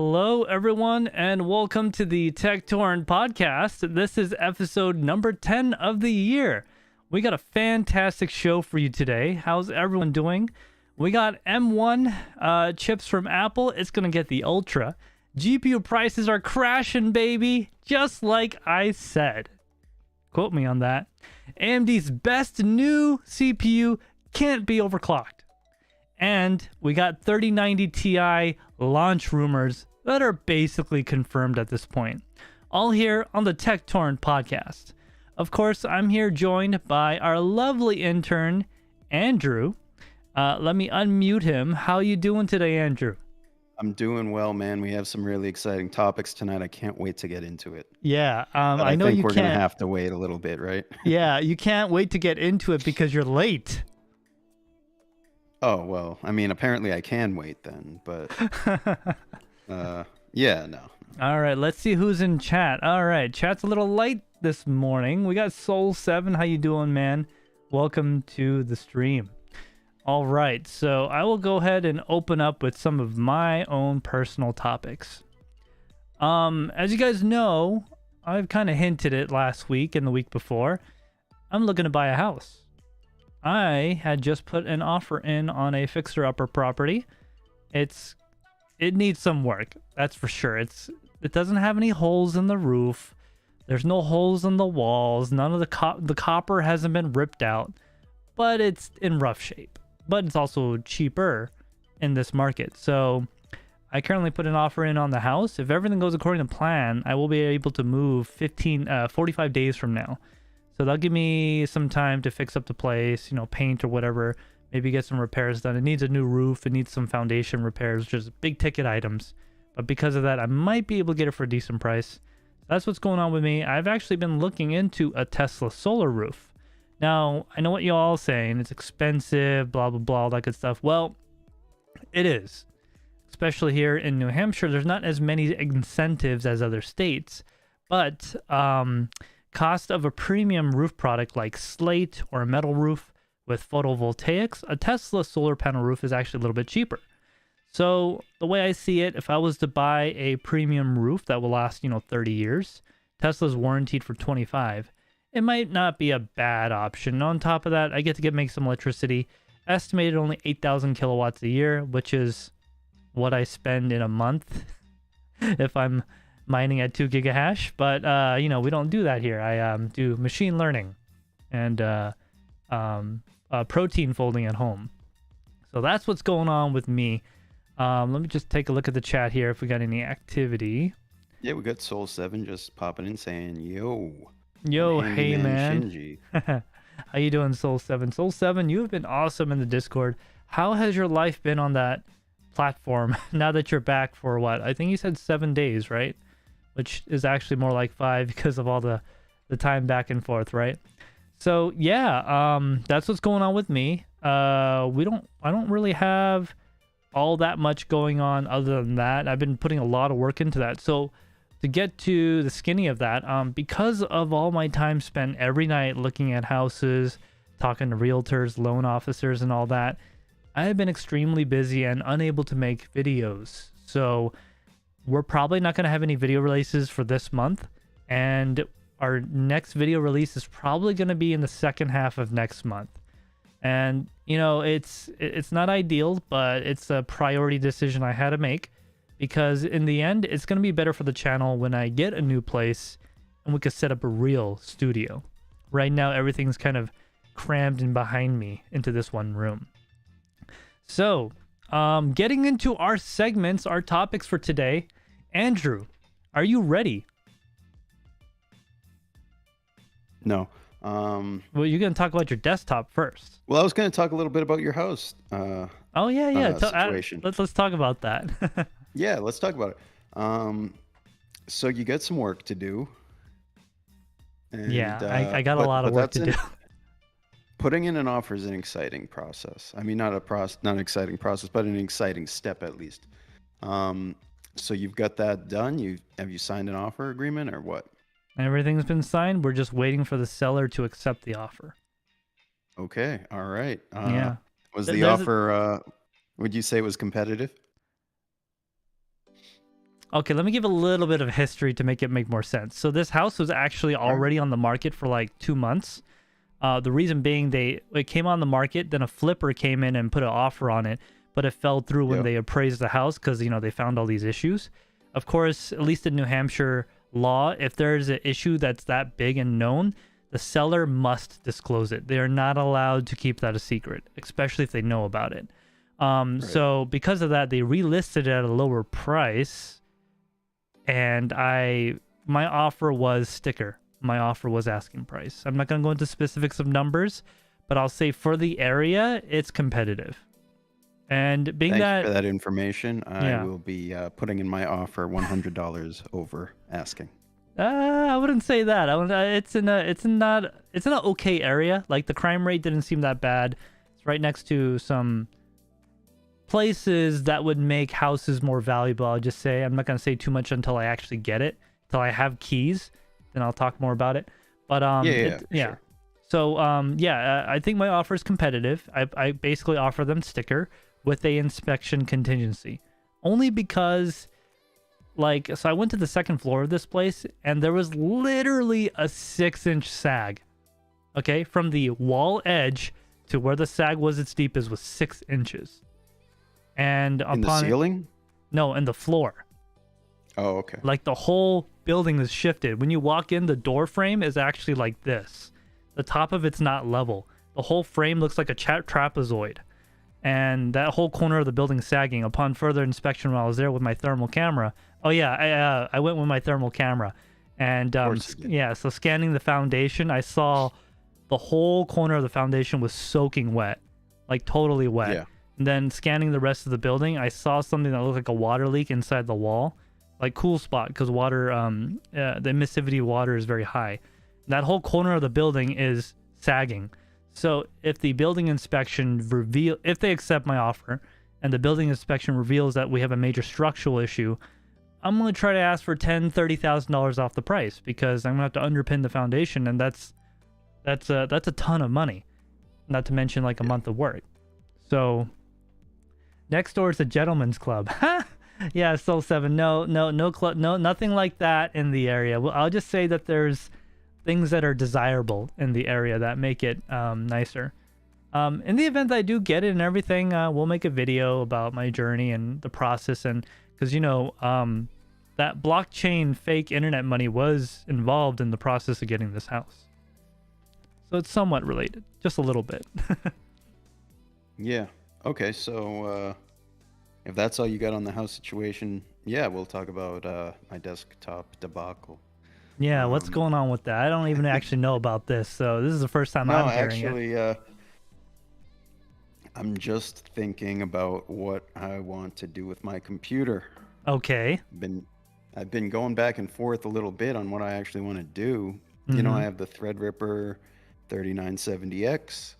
Hello, everyone, and welcome to the Tek Torrent Podcast. This is episode number 10 of the year. We got a fantastic show for you today. How's everyone doing? We got M1 chips from Apple. It's going to get the Ultra. GPU prices are crashing, baby, just like I said. Quote me on that. AMD's best new CPU can't be overclocked. And we got 3090 Ti launch rumors that are basically confirmed at this point. All here on the Tek Torrent Podcast. Of course, I'm here joined by our lovely intern, Andrew. Let me unmute him. How you doing today, Andrew? I'm doing well, man. We have some really exciting topics tonight. I can't wait to get into it. Yeah, I know think we're going to have to wait a little bit, right? Yeah, you can't wait to get into it because you're late. Oh, well, I mean, apparently I can wait then, but yeah, no. All right, let's see who's in chat. All right, chat's a little light this morning. We got Soul7. How you doing, man? Welcome to the stream. All right, so I will go ahead and open up with some of my own personal topics. As you guys know, I've kind of hinted it last week and the week before. I'm looking to buy a house. I had just put an offer in on a fixer-upper property. It needs some work, that's for sure. It doesn't have any holes in the roof. There's no holes in the walls. None of the copper hasn't been ripped out, but it's in rough shape. But it's also cheaper in this market. So I currently put an offer in on the house. If everything goes according to plan, I will be able to move 45 days from now. So that'll give me some time to fix up the place, paint or whatever, maybe get some repairs done. It needs a new roof. It needs some foundation repairs, just big ticket items. But because of that, I might be able to get it for a decent price. That's what's going on with me. I've actually been looking into a Tesla solar roof. Now, I know what you all saying. It's expensive, blah, blah, blah, all that good stuff. Well, it is. Especially here in New Hampshire, there's not as many incentives as other states. But cost of a premium roof product like slate or a metal roof with photovoltaics, a Tesla solar panel roof is actually a little bit cheaper. So the way I see it, if I was to buy a premium roof that will last, 30 years, Tesla's warranted for 25, it might not be a bad option. On top of that, I get to make some electricity, estimated only 8,000 kilowatts a year, which is what I spend in a month if I'm mining at 2 gigahash. But, we don't do that here. I do machine learning and protein folding at home. So that's what's going on with me. Let me just take a look at the chat here if we got any activity. Yeah, we got Soul7 just popping in saying, yo. Yo, hey, man. Shinji. How you doing, Soul7? Soul7, you've been awesome in the Discord. How has your life been on that platform now that you're back for what? I think you said 7 days, right? Which is actually more like 5 because of all the time back and forth, right? So yeah, that's what's going on with me. I don't really have all that much going on other than that. I've been putting a lot of work into that. So to get to the skinny of that, because of all my time spent every night looking at houses, talking to realtors, loan officers, and all that, I have been extremely busy and unable to make videos. So we're probably not going to have any video releases for this month, and our next video release is probably going to be in the second half of next month. And it's not ideal, but it's a priority decision I had to make, because in the end, it's going to be better for the channel when I get a new place and we could set up a real studio. Right now, everything's kind of crammed in behind me into this one room. So, getting into our segments, our topics for today. Andrew, are you ready? No. Well, you're going to talk about your desktop first. Well, I was going to talk a little bit about your house. Oh, yeah. Situation. Let's talk about that. Yeah, let's talk about it. So you got some work to do. And, yeah, I got a lot of work to do. Putting in an offer is an exciting process. I mean, not an exciting process, but an exciting step at least. So you've got that done. Have you signed an offer agreement or what? Everything's been signed. We're just waiting for the seller to accept the offer. Okay. All right. Yeah. Was the offer, would you say it was competitive? Okay, let me give a little bit of history to make it make more sense. So this house was actually already on the market for like 2 months. The reason being it came on the market, then a flipper came in and put an offer on it, but it fell through when they appraised the house because, you know, they found all these issues. Of course, at least in New Hampshire law, if there's an issue that's that big and known, the seller must disclose it. They are not allowed to keep that a secret, especially if they know about it. So because of that, they relisted it at a lower price. And my offer was sticker. My offer was asking price. I'm not going to go into specifics of numbers, but I'll say for the area, it's competitive. And being Thank that you for that information. I will be putting in my offer $100 over asking. I wouldn't say that. It's in an okay area. Like the crime rate didn't seem that bad. It's right next to some places that would make houses more valuable. I'll just say I'm not going to say too much until I actually get it, until I have keys, then I'll talk more about it. But Sure. So I think my offer is competitive. I basically offer them sticker with a inspection contingency, only because so I went to the second floor of this place and there was literally a 6-inch sag. Okay, from the wall edge to where the sag was its deepest was 6 inches. And in the ceiling? No, in the floor. Oh, okay. Like the whole building is shifted. When you walk in, the door frame is actually like this. The top of it's not level. The whole frame looks like a trapezoid. And that whole corner of the building sagging. Upon further inspection when I was there with my thermal camera. Oh yeah, I went with my thermal camera. And so scanning the foundation, I saw the whole corner of the foundation was soaking wet. Like totally wet. Yeah. And then scanning the rest of the building, I saw something that looked like a water leak inside the wall. Like cool spot because water, the emissivity of water is very high. That whole corner of the building is sagging. So if the building inspection if they accept my offer and the building inspection reveals that we have a major structural issue, I'm going to try to ask for $10,000-$30,000 off the price because I'm going to have to underpin the foundation. And that's a ton of money, not to mention like a month of work. So next door is a gentleman's club. Yeah, Soul 7. No club, nothing like that in the area. Well, I'll just say that there's things that are desirable in the area that make it nicer. In the event that I do get it and everything, we'll make a video about my journey and the process, and because that blockchain fake internet money was involved in the process of getting this house, so it's somewhat related, just a little bit. Yeah. Okay, so if that's all you got on the house situation, yeah, we'll talk about my desktop debacle. Yeah, what's going on with that? I don't even actually know about this, so this is the first time I'm hearing it. I'm just thinking about what I want to do with my computer. Okay. I've been going back and forth a little bit on what I actually want to do. You know, I have the Threadripper 3970X,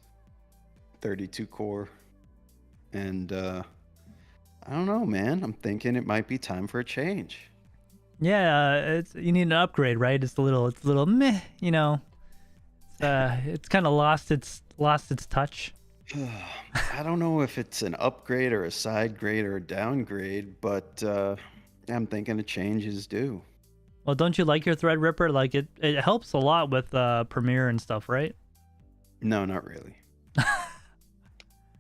32 core, and I don't know, man. I'm thinking it might be time for a change. Yeah, you need an upgrade, right? It's a little meh, you know. It's kind of lost its touch. I don't know if it's an upgrade or a side grade or a downgrade, but I'm thinking a change is due. Well, don't you like your Threadripper? Like it helps a lot with Premiere and stuff, right? No, not really.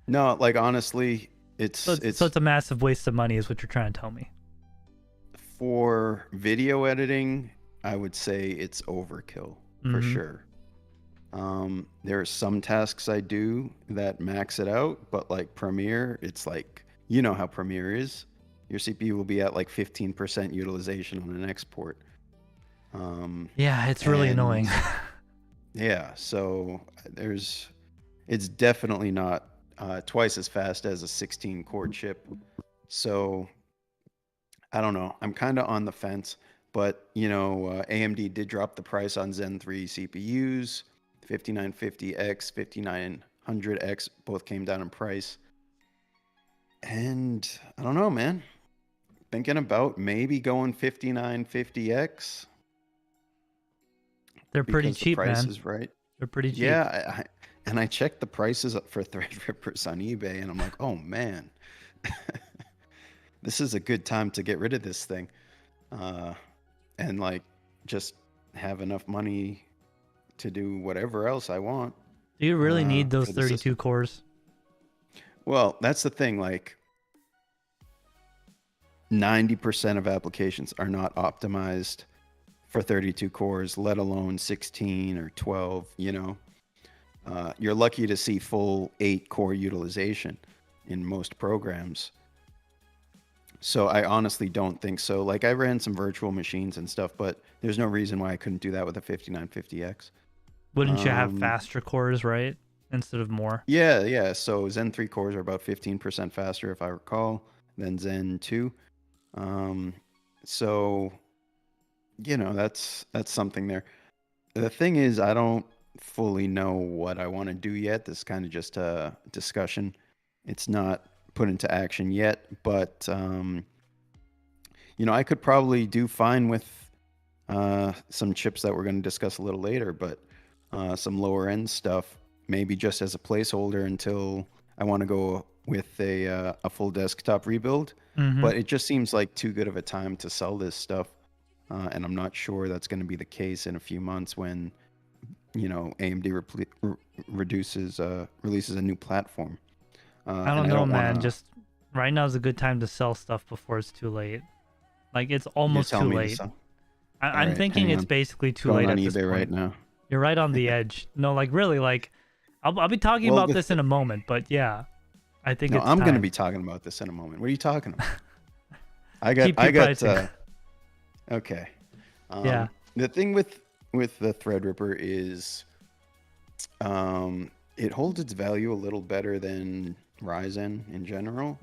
No, like honestly, so it's a massive waste of money is what you're trying to tell me. For video editing, I would say it's overkill for sure. There are some tasks I do that max it out, but like Premiere, it's like, you know how Premiere is. Your CPU will be at like 15% utilization on an export. Yeah, it's really annoying. Yeah, so it's definitely not twice as fast as a 16 core chip. So I don't know. I'm kind of on the fence, but you know, AMD did drop the price on Zen 3 CPUs. 5950X, 5900X both came down in price. And I don't know, man. Thinking about maybe going 5950X. They're pretty cheap, the price man. Is right. They're pretty cheap. Yeah, and I checked the prices for Threadrippers on eBay, and I'm like, oh man, this is a good time to get rid of this thing. and like just have enough money to do whatever else I want. Do you really need those for the 32 system. cores? Well, that's the thing. Like 90% of applications are not optimized for 32 cores, let alone 16 or 12. You're lucky to see full 8-core utilization in most programs. So I honestly don't think so. Like I ran some virtual machines and stuff, but there's no reason why I couldn't do that with a 5950X. Wouldn't you have faster cores, right? Instead of more? Yeah. So Zen 3 cores are about 15% faster, if I recall, than Zen 2. So, that's something there. The thing is, I don't fully know what I want to do yet. This is kind of just a discussion. It's not put into action yet, but I could probably do fine with some chips that we're going to discuss a little later, but some lower end stuff, maybe just as a placeholder until I want to go with a full desktop rebuild. Mhm. But it just seems like too good of a time to sell this stuff, and I'm not sure that's going to be the case in a few months when AMD releases a new platform. I don't know, man. Just right now is a good time to sell stuff before it's too late. Like it's almost too late. I'm thinking it's basically too late on at this eBay point. right now. You're right on the edge. No, like really, like I'll be talking about this in a moment, but yeah, I think it's I'm going to time. be talking about this in a moment. What are you talking about? Keep your pricing. Okay. Yeah. The thing with the Threadripper is, it holds its value a little better than Ryzen in general,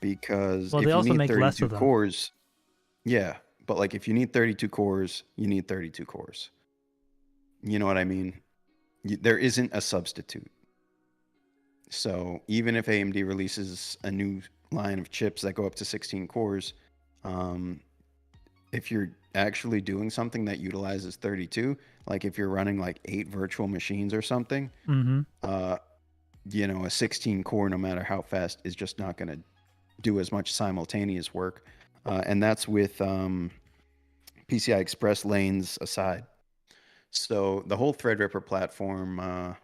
because Well, if they you also need make less 32 of them. cores, yeah, but like if you need 32 cores, you need 32 cores. You know what I mean? There isn't a substitute. So even if AMD releases a new line of chips that go up to 16 cores, if you're actually doing something that utilizes 32, like if you're running like 8 virtual machines or something, a 16 core, no matter how fast, is just not going to do as much simultaneous work. And that's with PCI Express lanes aside. So the whole Threadripper platform,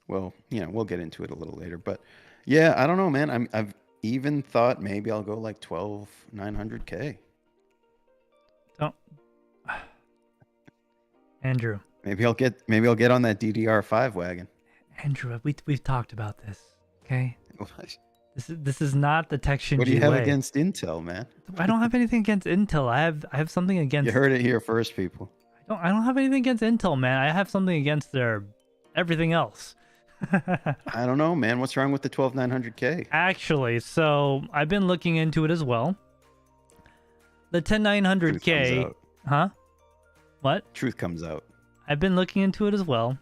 we'll get into it a little later. But yeah, I don't know, man. I've even thought maybe I'll go like 12900K. Don't, Andrew. Maybe I'll get on that DDR5 wagon. Andrew, we've talked about this, okay? This is not the TekShinji way. What do you have against Intel, man? I don't have anything against Intel. I have something against. You heard it here first, people. I don't have anything against Intel, man. I have something against their everything else. I don't know, man. What's wrong with the 12900K? Actually, so I've been looking into it as well. The 10900K, huh? What? Truth comes out. I've been looking into it as well.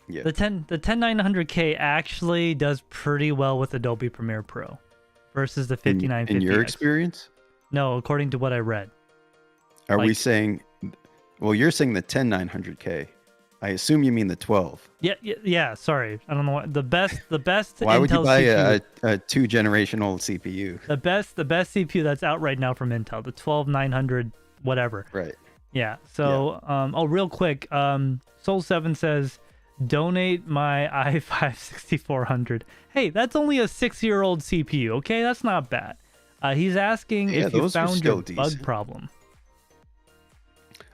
Yeah. The 10900K actually does pretty well with Adobe Premiere Pro versus the 5950X. In your experience? No, according to what I read. Are we saying? Well, you're saying the 10900K. I assume you mean the 12. Yeah. Sorry, I don't know what the best. Why Intel would you buy CPU, a 2-generation old CPU? The best CPU that's out right now from Intel, the 12900 whatever. Right. Yeah. So, real quick, Soul7 says, donate my i5 6400. Hey, that's only a 6-year-old CPU. Okay, that's not bad. He's asking if you found your bug problem.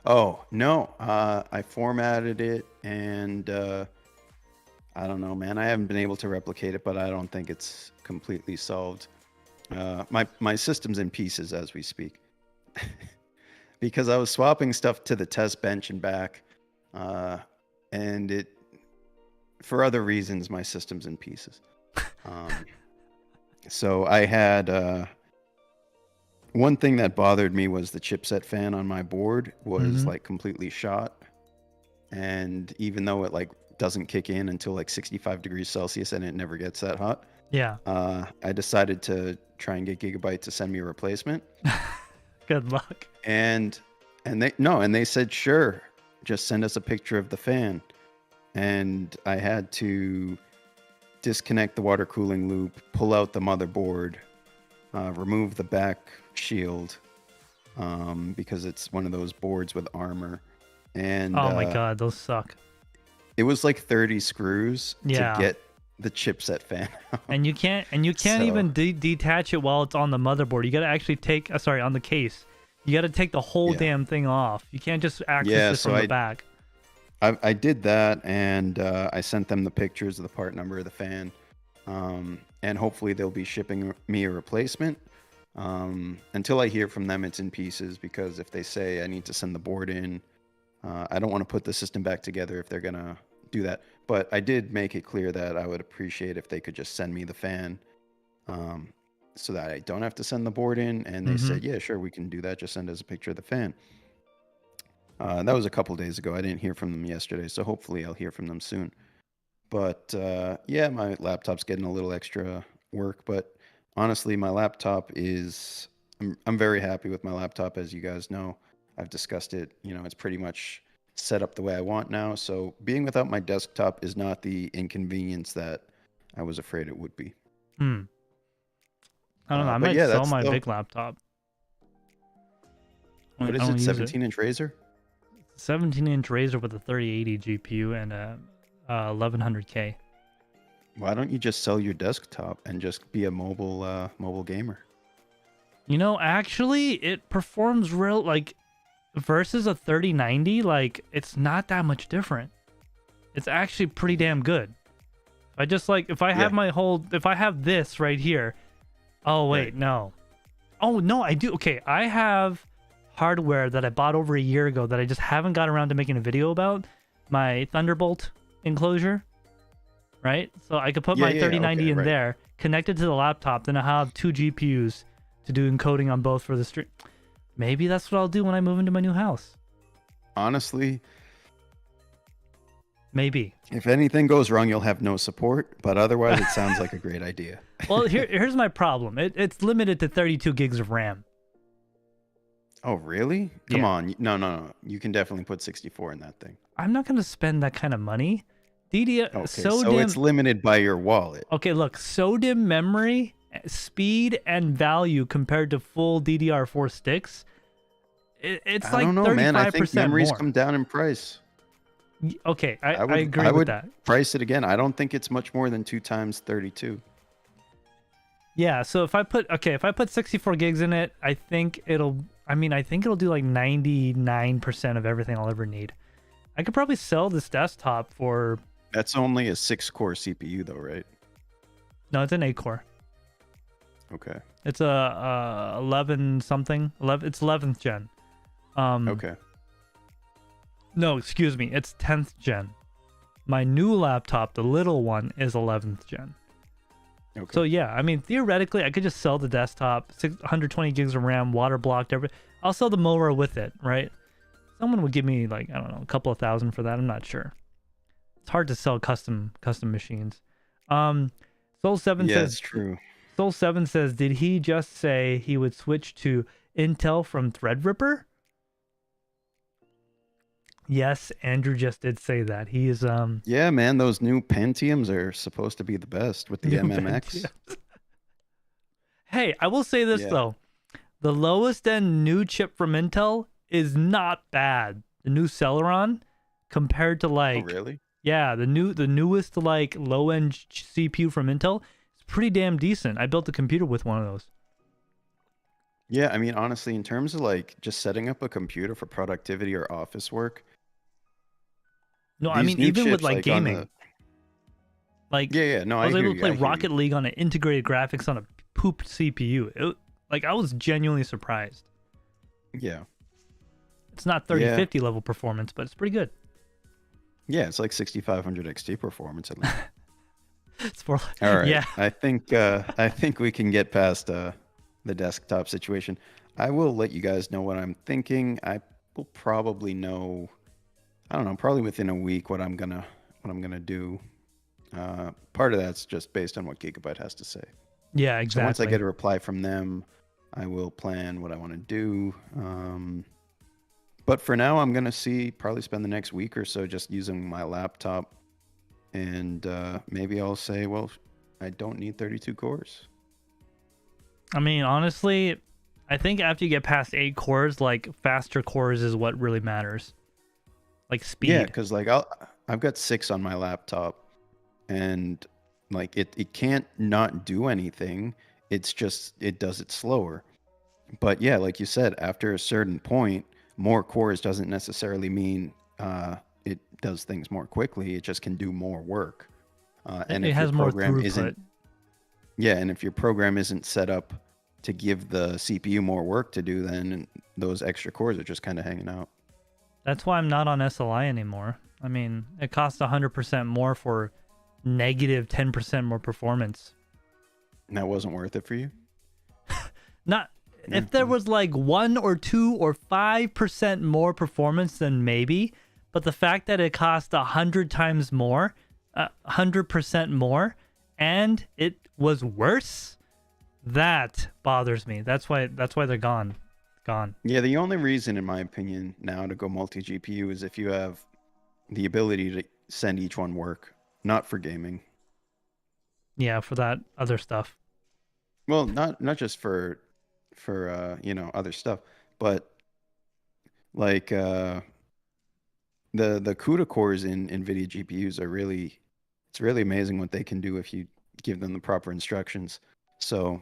Oh no, I formatted it, and I don't know, man. I haven't been able to replicate it, but I don't think it's completely solved. My system's in pieces as we speak. Because I was swapping stuff to the test bench and back, and it, for other reasons, my system's in pieces. So I had one thing that bothered me was the chipset fan on my board was like completely shot, and even though it like doesn't kick in until like 65 degrees Celsius and it never gets that hot. Yeah. I decided to try and get Gigabyte to send me a replacement. Good luck. And they said, sure, just send us a picture of the fan. And I had to disconnect the water cooling loop, pull out the motherboard, remove the back shield, because it's one of those boards with armor. And Oh my god, those suck. it was like 30 screws to Yeah. get the chipset fan out. And you can't even detach it while it's on the motherboard. You got to actually take on the case. You got to take the whole damn thing off. You can't just access it from the back. I did that, and I sent them the pictures of the part number of the fan, and hopefully they'll be shipping me a replacement. Until I hear from them, it's in pieces, because if they say I need to send the board in, I don't want to put the system back together if they're gonna do that. But I did make it clear that I would appreciate if they could just send me the fan, so that I don't have to send the board in. And they said, yeah, sure, we can do that. Just send us a picture of the fan. That was a couple days ago. I didn't hear from them yesterday, so hopefully I'll hear from them soon. But yeah, my laptop's getting a little extra work. But honestly, my laptop is... I'm very happy with my laptop, as you guys know. I've discussed it. You know, it's pretty much set up the way I want now. So being without my desktop is not the inconvenience that I was afraid it would be. I don't know. I might sell my big laptop. What is it? 17-inch Razer? 17-inch Razer with a 3080 GPU and a 1100K. Why don't you just sell your desktop and just be a mobile gamer? You know, actually, it performs versus a 3090. Like, it's not that much different. It's actually pretty damn good. If I have this right here. Oh wait, right. No. Oh no, I do. Okay, I have hardware that I bought over a year ago that I just haven't got around to making a video about. My Thunderbolt enclosure, right? So I could put my 3090 in there, connect it to the laptop, then I have 2 GPUs to do encoding on both for the stream. Maybe that's what I'll do when I move into my new house. Honestly, maybe. If anything goes wrong, you'll have no support, but otherwise it sounds like a great idea. Well, here's my problem. It's limited to 32 gigs of RAM. Oh, really? Come on. No. You can definitely put 64 in that thing. I'm not going to spend that kind of money. So it's limited by your wallet. Okay, look, SODIMM memory, speed, and value compared to full DDR4 sticks, it's like 35% man. I think memories more. Come down in price. Okay, I agree with that. Price it again. I don't think it's much more than 2 times 32. Yeah, so if I put 64 gigs in it, I think it'll do like 99% of everything I'll ever need. I could probably sell this desktop for... That's only a 6-core CPU though, right? No, it's an 8-core. Okay. It's a 11 something. It's 11th gen. Okay. No, excuse me. It's 10th gen. My new laptop, the little one, is 11th gen. Okay. So yeah, I mean, theoretically, I could just sell the desktop, 120 gigs of RAM, water blocked, everything. I'll sell the mower with it, right? Someone would give me like, I don't know, a couple of $1,000 for that. I'm not sure. It's hard to sell custom machines. Soul7 says, it's true. Soul7 says, did he just say he would switch to Intel from Threadripper? Yes, Andrew just did say that. He is Yeah, man, those new Pentiums are supposed to be the best with the MMX. Hey, I will say this though. The lowest end new chip from Intel is not bad. The new Celeron compared to like... Oh, really? Yeah, the newest like low end CPU from Intel is pretty damn decent. I built a computer with one of those. Yeah, I mean, honestly, in terms of like just setting up a computer for productivity or office work. No, I mean, even with like gaming. No, I was able to play Rocket League on an integrated graphics on a pooped CPU. I was genuinely surprised. Yeah. It's not 3050 level performance, but it's pretty good. Yeah, it's like 6500 XT performance at least. It's for all right. Yeah. I think we can get past the desktop situation. I will let you guys know what I'm thinking. I will probably know, I don't know, probably within a week what I'm gonna do. Part of that's just based on what Gigabyte has to say. Yeah, exactly. So once I get a reply from them, I will plan what I want to do. But for now, I'm going to probably spend the next week or so just using my laptop. And maybe I'll say, well, I don't need 32 cores. I mean, honestly, I think after you get past 8 cores, like faster cores is what really matters. Like speed. Yeah, because like I've got 6 on my laptop, and like it can't not do anything. It's just it does it slower. But yeah, like you said, after a certain point, more cores doesn't necessarily mean it does things more quickly. It just can do more work. And It if your has more program throughput. isn't, yeah, and if your program isn't set up to give the CPU more work to do, then those extra cores are just kind of hanging out. That's why I'm not on SLI anymore. I mean, it costs 100% more for negative 10% more performance. And that wasn't worth it for you? Not if there was like 1 or 2 or 5% more performance, then maybe. But the fact that it cost 100 times more, 100% more, and it was worse, that bothers me. That's why they're gone. Yeah, the only reason, in my opinion, now to go multi-GPU is if you have the ability to send each one work, not for gaming. Yeah, for that other stuff. Well, not just for other stuff, but like the CUDA cores in NVIDIA GPUs are it's really amazing what they can do if you give them the proper instructions. So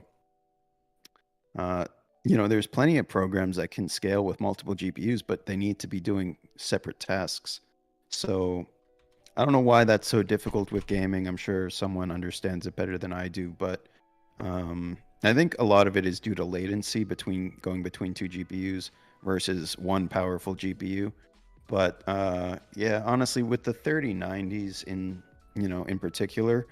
there's plenty of programs that can scale with multiple GPUs, but they need to be doing separate tasks. So I don't know why that's so difficult with gaming. I'm sure someone understands it better than I do, but I think a lot of it is due to latency going between 2 GPUs versus one powerful GPU. But yeah, honestly, with the 3090s in particular,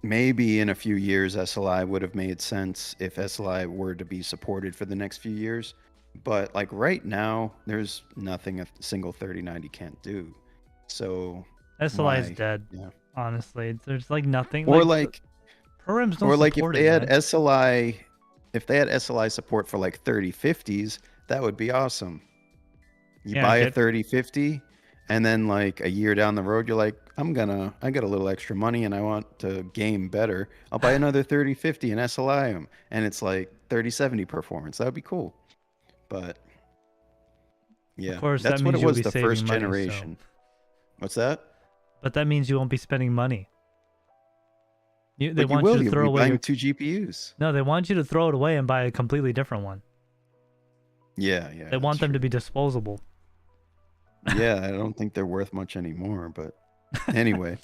maybe in a few years SLI would have made sense if SLI were to be supported for the next few years. But like right now, there's nothing a single 3090 can't do. So SLI is why? dead. Yeah. Honestly, there's like nothing. Or programs don't or like if support they it, had man. SLI support for like 3050s, that would be awesome. You Yeah, buy a 3050, and then like a year down the road, you're like, I got a little extra money and I want to game better. I'll buy another 3050 and SLI them, and it's like 3070 performance. That would be cool. But yeah, Of course, that that's what means it you'll was be the saving first money. generation. What's that? But that means you won't be spending money. They But want you to throw away buying 2 GPUs. No, they want you to throw it away and buy a completely different one. Yeah. They want them to be disposable. Yeah, I don't think they're worth much anymore, but anyway.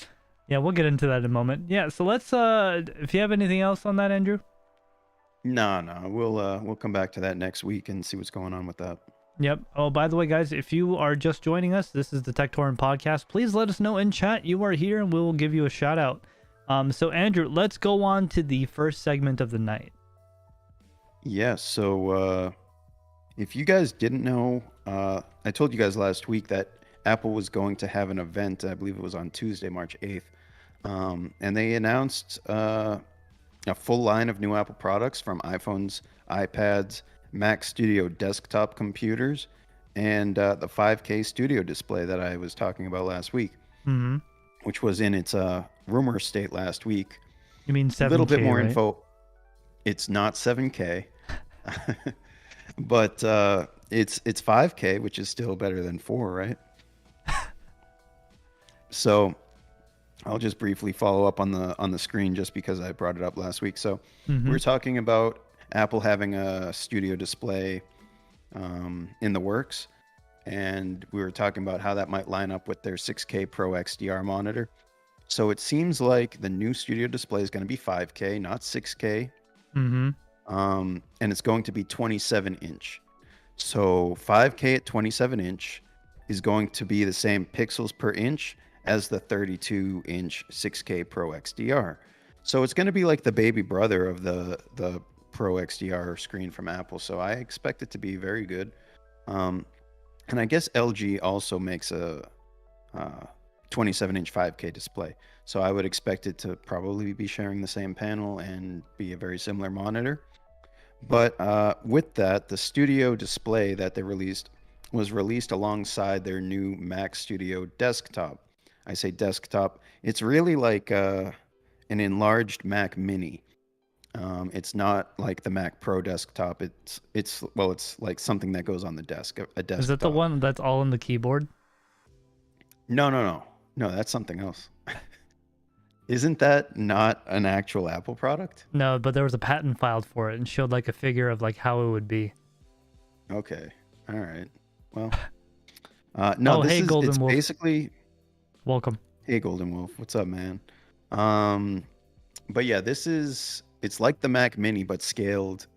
Yeah, we'll get into that in a moment. Yeah, so let's if you have anything else on that, Andrew? No, we'll come back to that next week and see what's going on with that. Yep. Oh, by the way, guys, if you are just joining us, this is the Tek Torrent Podcast. Please let us know in chat you are here and we'll give you a shout out. So Andrew, let's go on to the first segment of the night. Yeah, so if you guys didn't know, I told you guys last week that Apple was going to have an event. I believe it was on Tuesday, March 8th. And they announced a full line of new Apple products, from iPhones, iPads, Mac Studio desktop computers, and the 5K studio display that I was talking about last week, which was in its rumor state last week. You mean 7K, a little bit more right? info. It's not 7K, but it's 5K, which is still better than 4, right? So I'll just briefly follow up on the screen just because I brought it up last week. So we're talking about Apple having a studio display in the works, and we were talking about how that might line up with their 6K Pro XDR monitor. So it seems like the new studio display is going to be 5K, not 6K. And it's going to be 27-inch. So 5K at 27-inch is going to be the same pixels per inch as the 32-inch 6K Pro XDR. So it's going to be like the baby brother of the Pro XDR screen from Apple. So I expect it to be very good. And I guess LG also makes a 27-inch 5K display. So I would expect it to probably be sharing the same panel and be a very similar monitor. But with that, the studio display that they released was released alongside their new Mac Studio desktop. I say desktop, it's really like an enlarged Mac Mini. It's not like the Mac Pro desktop. It's like something that goes on the desk, a desktop. Is that the one that's all in the keyboard? No. That's something else. Isn't that not an actual Apple product? No, but there was a patent filed for it and showed like a figure of like how it would be. Okay. All right. Well, no. Oh, hey, Golden it's Wolf. basically. Welcome. Hey, Golden Wolf. What's up, man? But yeah, it's like the Mac Mini, but scaled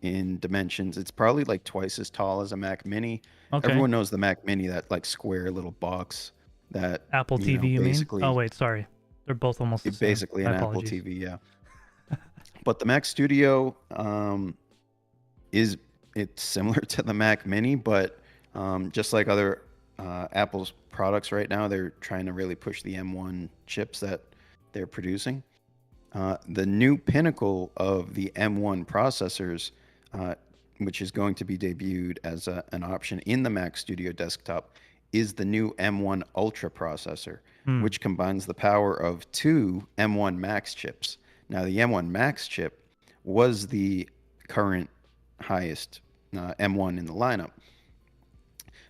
in dimensions. It's probably like twice as tall as a Mac Mini. Okay. Everyone knows the Mac Mini, that like square little box that Apple TV, you mean? Oh, wait, sorry. They're both almost the same. Basically My an apologies. Apple TV, yeah. But the Mac Studio it's similar to the Mac Mini, but just like other Apple's products right now, they're trying to really push the M1 chips that they're producing. The new pinnacle of the M1 processors, which is going to be debuted as an option in the Mac Studio desktop, is the new M1 Ultra processor, which combines the power of two M1 Max chips. Now, the M1 Max chip was the current highest M1 in the lineup.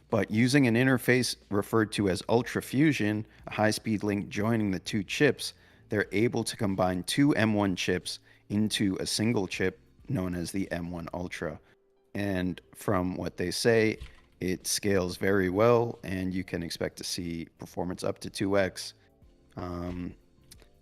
But using an interface referred to as Ultra Fusion, a high-speed link joining the two chips, they're able to combine two M1 chips into a single chip known as the M1 Ultra. And from what they say, it scales very well, and you can expect to see performance up to 2x.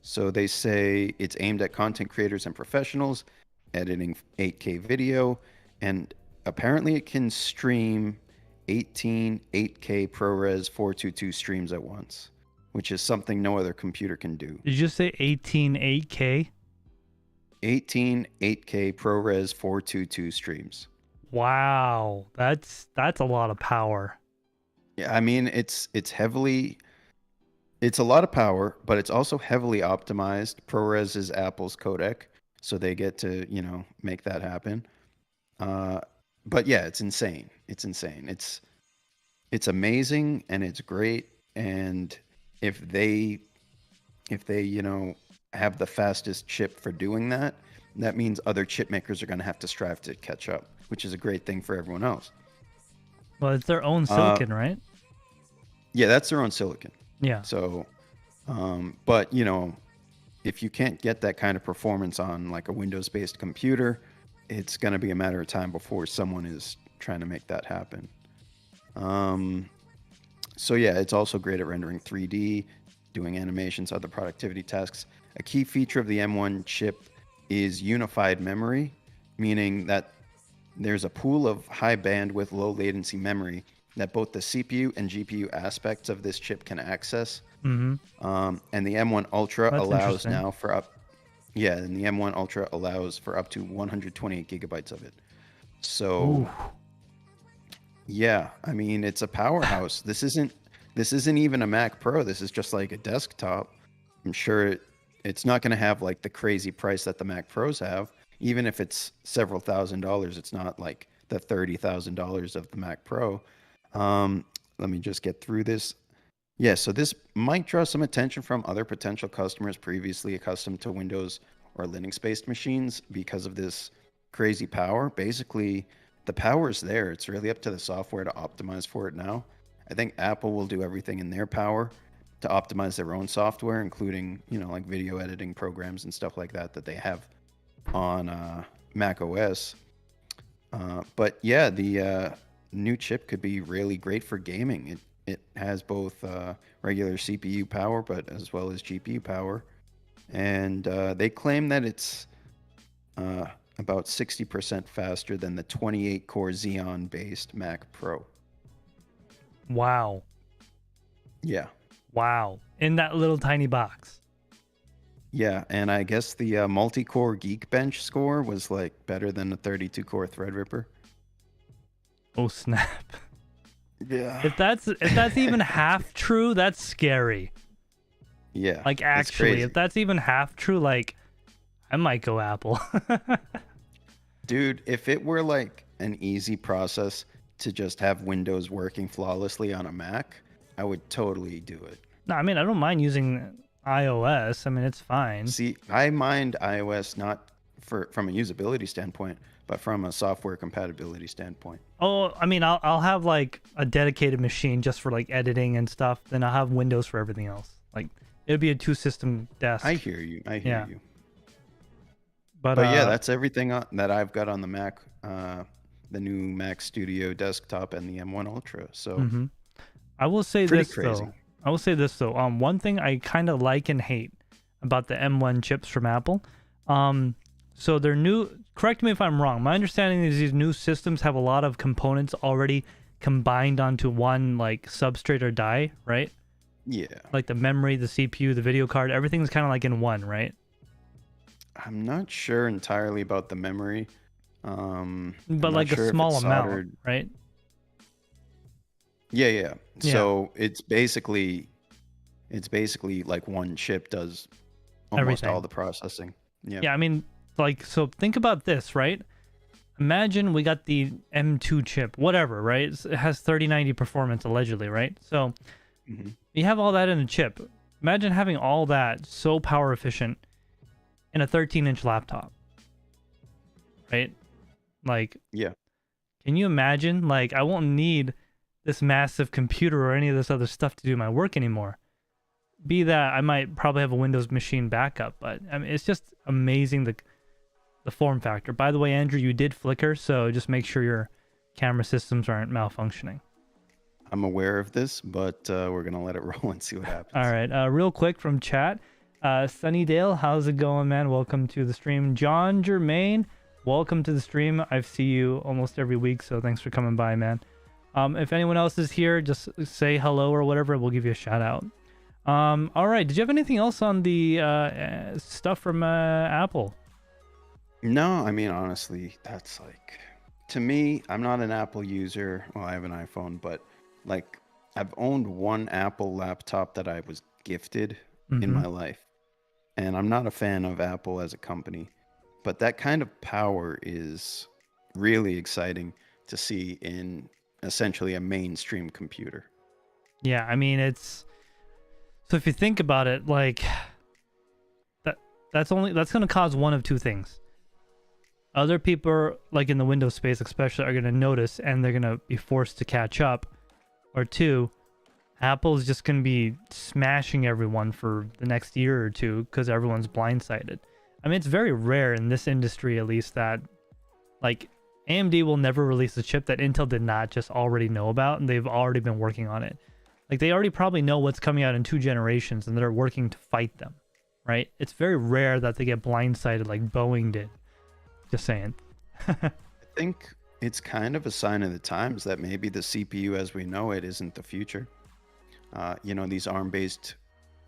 So they say it's aimed at content creators and professionals, editing 8K video, and apparently it can stream 18 8K ProRes 422 streams at once, which is something no other computer can do. Did you just say 18 8K? 18 8K ProRes 422 streams. Wow, that's a lot of power. Yeah, I mean it's a lot of power, but it's also heavily optimized. ProRes is Apple's codec, so they get to, make that happen. But yeah, it's insane. It's insane. It's amazing and it's great. And if they have the fastest chip for doing that, that means other chip makers are going to have to strive to catch up, which is a great thing for everyone else. Well, it's their own silicon, right? Yeah, that's their own silicon. Yeah. So, but if you can't get that kind of performance on like a Windows-based computer, it's going to be a matter of time before someone is trying to make that happen. So yeah, it's also great at rendering 3D, doing animations, other productivity tasks. A key feature of the M1 chip is unified memory, meaning that there's a pool of high bandwidth, low latency memory that both the CPU and GPU aspects of this chip can access. And the M1 Ultra allows now for up to 128 gigabytes of it. So, ooh. Yeah, I mean, it's a powerhouse. This isn't even a Mac Pro. This is just like a desktop. I'm sure it's not going to have like the crazy price that the Mac Pros have. Even if it's several $1,000s, it's not like the $30,000 of the Mac Pro. Let me just get through this. Yeah, so this might draw some attention from other potential customers previously accustomed to Windows or Linux-based machines because of this crazy power. Basically, the power is there. It's really up to the software to optimize for it now. I think Apple will do everything in their power to optimize their own software, including, like video editing programs and stuff like that they have on Mac OS. But yeah, the new chip could be really great for gaming. It has both regular CPU power, but as well as GPU power. And they claim that it's about 60% faster than the 28-core Xeon-based Mac Pro. Wow. Yeah. Wow. In that little tiny box. Yeah, and I guess the multi-core Geekbench score was like better than the 32-core Threadripper. Oh snap! Yeah. If that's even half true, that's scary. Yeah. Like actually, if that's even half true, like I might go Apple. Dude, if it were like an easy process to just have Windows working flawlessly on a Mac, I would totally do it. No, I mean I don't mind using iOS. I mean it's fine. See, I mind iOS not from a usability standpoint, but from a software compatibility standpoint. Oh, I mean, I'll have like a dedicated machine just for like editing and stuff. Then I'll have Windows for everything else. Like it'd be a 2-system desk. I hear you. I hear you. But yeah, that's everything that I've got on the Mac, the new Mac Studio desktop and the M1 Ultra. So I will say pretty this crazy. though. I will say this though. One thing I kind of like and hate about the M1 chips from Apple. So they're new. Correct me if I'm wrong. My understanding is these new systems have a lot of components already combined onto one like substrate or die, right? Yeah. Like the memory, the CPU, the video card, everything's kind of like in one, right? I'm not sure entirely about the memory. But like a small amount, right? Yeah. So it's basically like one chip does almost everything. all the processing. Yeah, I mean, like, so think about this, right? Imagine we got the M2 chip, whatever, right? It has 3090 performance allegedly, right? So you have all that in a chip. Imagine having all that so power efficient in a 13-inch laptop, right? Like, yeah. Can you imagine? Like, I won't need this massive computer or any of this other stuff to do my work anymore. Be that I might probably have a Windows machine backup, but I mean, it's just amazing the form factor. By the way, Andrew, you did flicker, so just make sure your camera systems aren't malfunctioning. I'm aware of this, but we're gonna let it roll and see what happens. All right, real quick from chat, Sunnydale, how's it going, man? Welcome to the stream. John Germain, welcome to the stream. I see you almost every week, so thanks for coming by, man. If anyone else is here, just say hello or whatever. We'll give you a shout out. All right. Did you have anything else on the stuff from Apple? No, I mean, honestly, that's like, to me, I'm not an Apple user. Well, I have an iPhone, but like I've owned one Apple laptop that I was gifted in my life. And I'm not a fan of Apple as a company, but that kind of power is really exciting to see in essentially a mainstream computer. Yeah, I mean, it's, so if you think about it, like that's going to cause one of two things. Other people, like in the Windows space especially, are going to notice and they're going to be forced to catch up. Or two, Apple's just going to be smashing everyone for the next year or two because everyone's blindsided. I mean, it's very rare in this industry, at least, that like AMD will never release a chip that Intel did not just already know about, and they've already been working on it. Like, they already probably know what's coming out in 2 generations, and they're working to fight them, right? It's very rare that they get blindsided like Boeing did. Just saying. I think it's kind of a sign of the times that maybe the CPU as we know it isn't the future. These ARM-based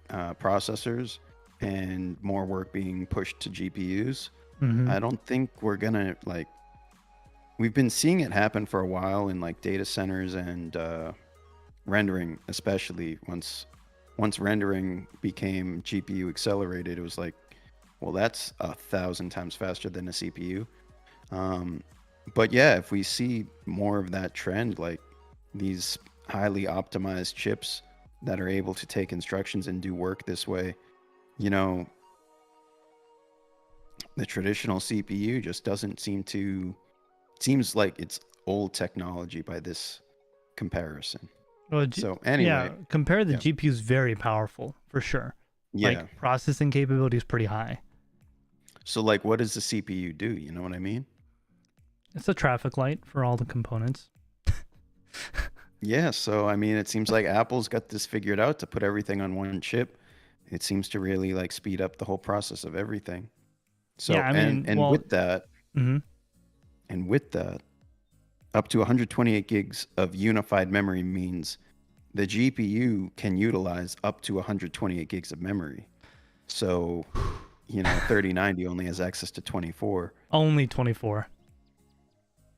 processors and more work being pushed to GPUs. I don't think we're gonna, like, we've been seeing it happen for a while in like data centers and rendering, especially once rendering became GPU accelerated. It was like, well, that's 1,000 times faster than a CPU. But yeah, if we see more of that trend, like these highly optimized chips that are able to take instructions and do work this way, the traditional CPU just doesn't seems like it's old technology by this comparison. Well, so anyway, yeah, compare the GPU is very powerful for sure. Yeah. Like, processing capability is pretty high. So like, what does the CPU do? You know what I mean? It's a traffic light for all the components. Yeah, so I mean, it seems like Apple's got this figured out to put everything on one chip. It seems to really like speed up the whole process of everything. So yeah, with that, up to 128 gigs of unified memory means the GPU can utilize up to 128 gigs of memory. So, 3090 only has access to 24. Only 24.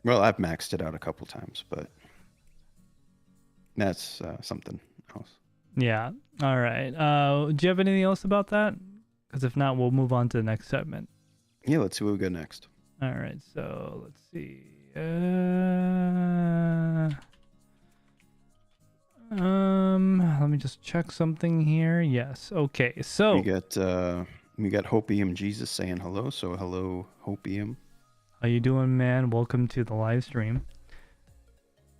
Well, I've maxed it out a couple times, but that's something else. Yeah. All right. Do you have anything else about that? Because if not, we'll move on to the next segment. Yeah, let's see what we got next. All right. So let's see. Let me just check something here. Yes. Okay. So we got We got Hopium Jesus saying hello. So hello, Hopium. How you doing, man? Welcome to the live stream.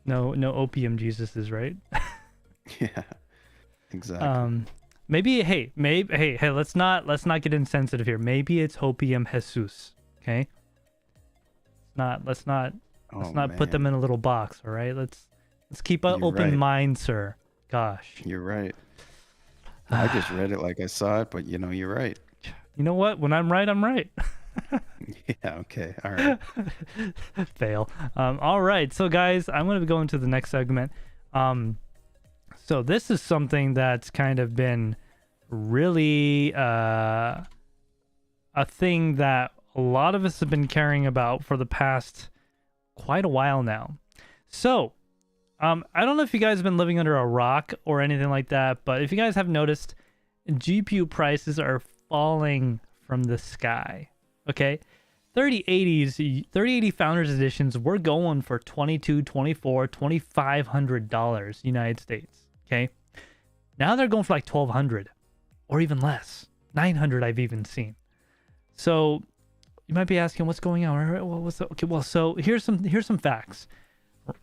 No opium Jesus is right. Yeah, exactly. Maybe let's not get insensitive here. Maybe it's Hopium Jesus. Okay. Let's not put them in a little box. All right. Let's keep an open mind, sir. Gosh. You're right. I just read it like I saw it, but you're right. You know what? When I'm right, I'm right. Yeah, okay. All right. Fail. All right. So, guys, I'm going to go into the next segment. So this is something that's kind of been really a thing that a lot of us have been caring about for the past quite a while now. So, I don't know if you guys have been living under a rock or anything like that, but if you guys have noticed, GPU prices are falling from the sky. Okay, 3080 Founders Editions, we're going for $2,200, $2,400, $2,500 United States. Okay, now they're going for like $1,200 or even less, $900 I've even seen. So you might be asking, what's going on? Well, so here's some facts.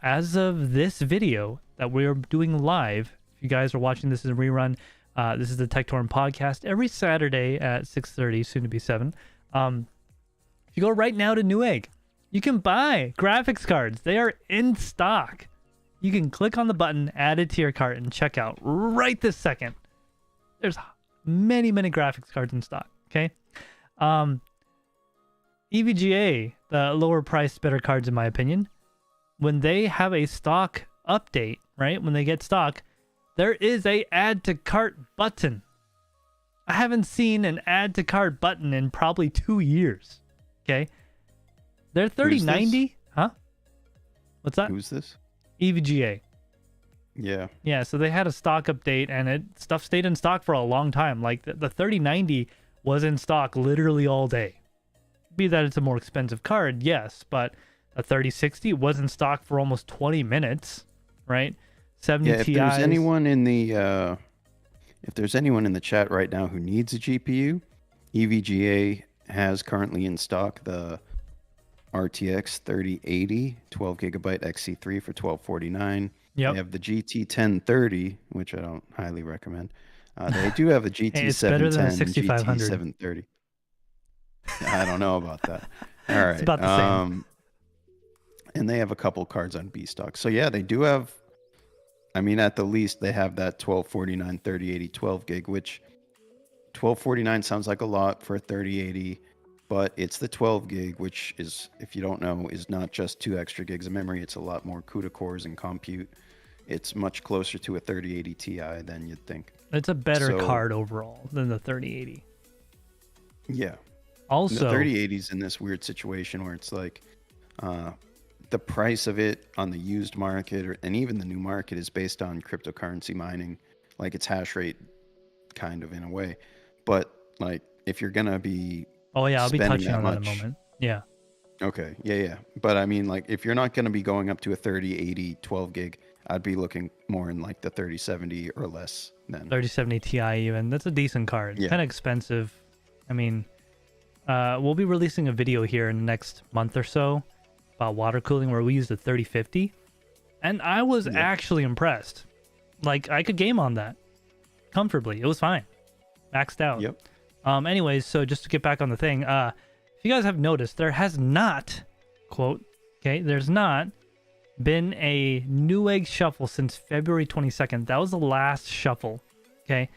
As of this video that we're doing live, if you guys are watching this as a rerun, this is the Tek Torrent Podcast every Saturday at 6:30, soon to be 7. If you go right now to Newegg, you can buy graphics cards. They are in stock. You can click on the button, add it to your cart, and check out right this second. There's many graphics cards in stock. Okay. EVGA, the lower priced, better cards in my opinion, when they have a stock update, right? When they get stock, there is a add to cart button. I haven't seen an add to cart button in probably 2 years. Okay. They're 3090. Huh? What's that? Who's this? EVGA. Yeah. Yeah, so they had a stock update and stuff stayed in stock for a long time. Like the 3090 was in stock literally all day. Be that it's a more expensive card, yes, but a 3060 was in stock for almost 20 minutes, right? 70 yeah, if Ti's. there's anyone in the chat right now who needs a GPU, EVGA has currently in stock the RTX 3080 12 gigabyte XC3 for $1,249. Yep. They have the GT 1030, which I don't highly recommend. They do have a GT Hey, it's better than a 710, GT 6500. 730. I don't know about that. All right. It's about the same. And they have a couple cards on B stock. So yeah, they do have, I mean, at the least they have that 1249 3080 12 gig, which 1249 sounds like a lot for a 3080, but it's the 12 gig, which is, if you don't know, is not just 2 extra gigs of memory. It's a lot more CUDA cores and compute. It's much closer to a 3080 Ti than you'd think. It's a better card overall than the 3080. Yeah. Also, the 3080 is in this weird situation where it's like the price of it on the used market and even the new market is based on cryptocurrency mining, like its hash rate, kind of in a way. But like, if you're gonna be I'll be touching on that in a much, moment. Yeah. Okay. Yeah. But I mean, like, if you're not gonna be going up to a 3080 12 gig, I'd be looking more in like the 3070 or less than 3070 Ti even. That's a decent card. Yeah. Kind of expensive. I mean, we'll be releasing a video here in the next month or so about water cooling where we used a 3050. And I was actually impressed. Like, I could game on that comfortably. It was fine. Maxed out. Yep. Anyways, so just to get back on the thing, if you guys have noticed, there has not, quote, okay, there's not been a Newegg shuffle since February 22nd. That was the last shuffle, okay?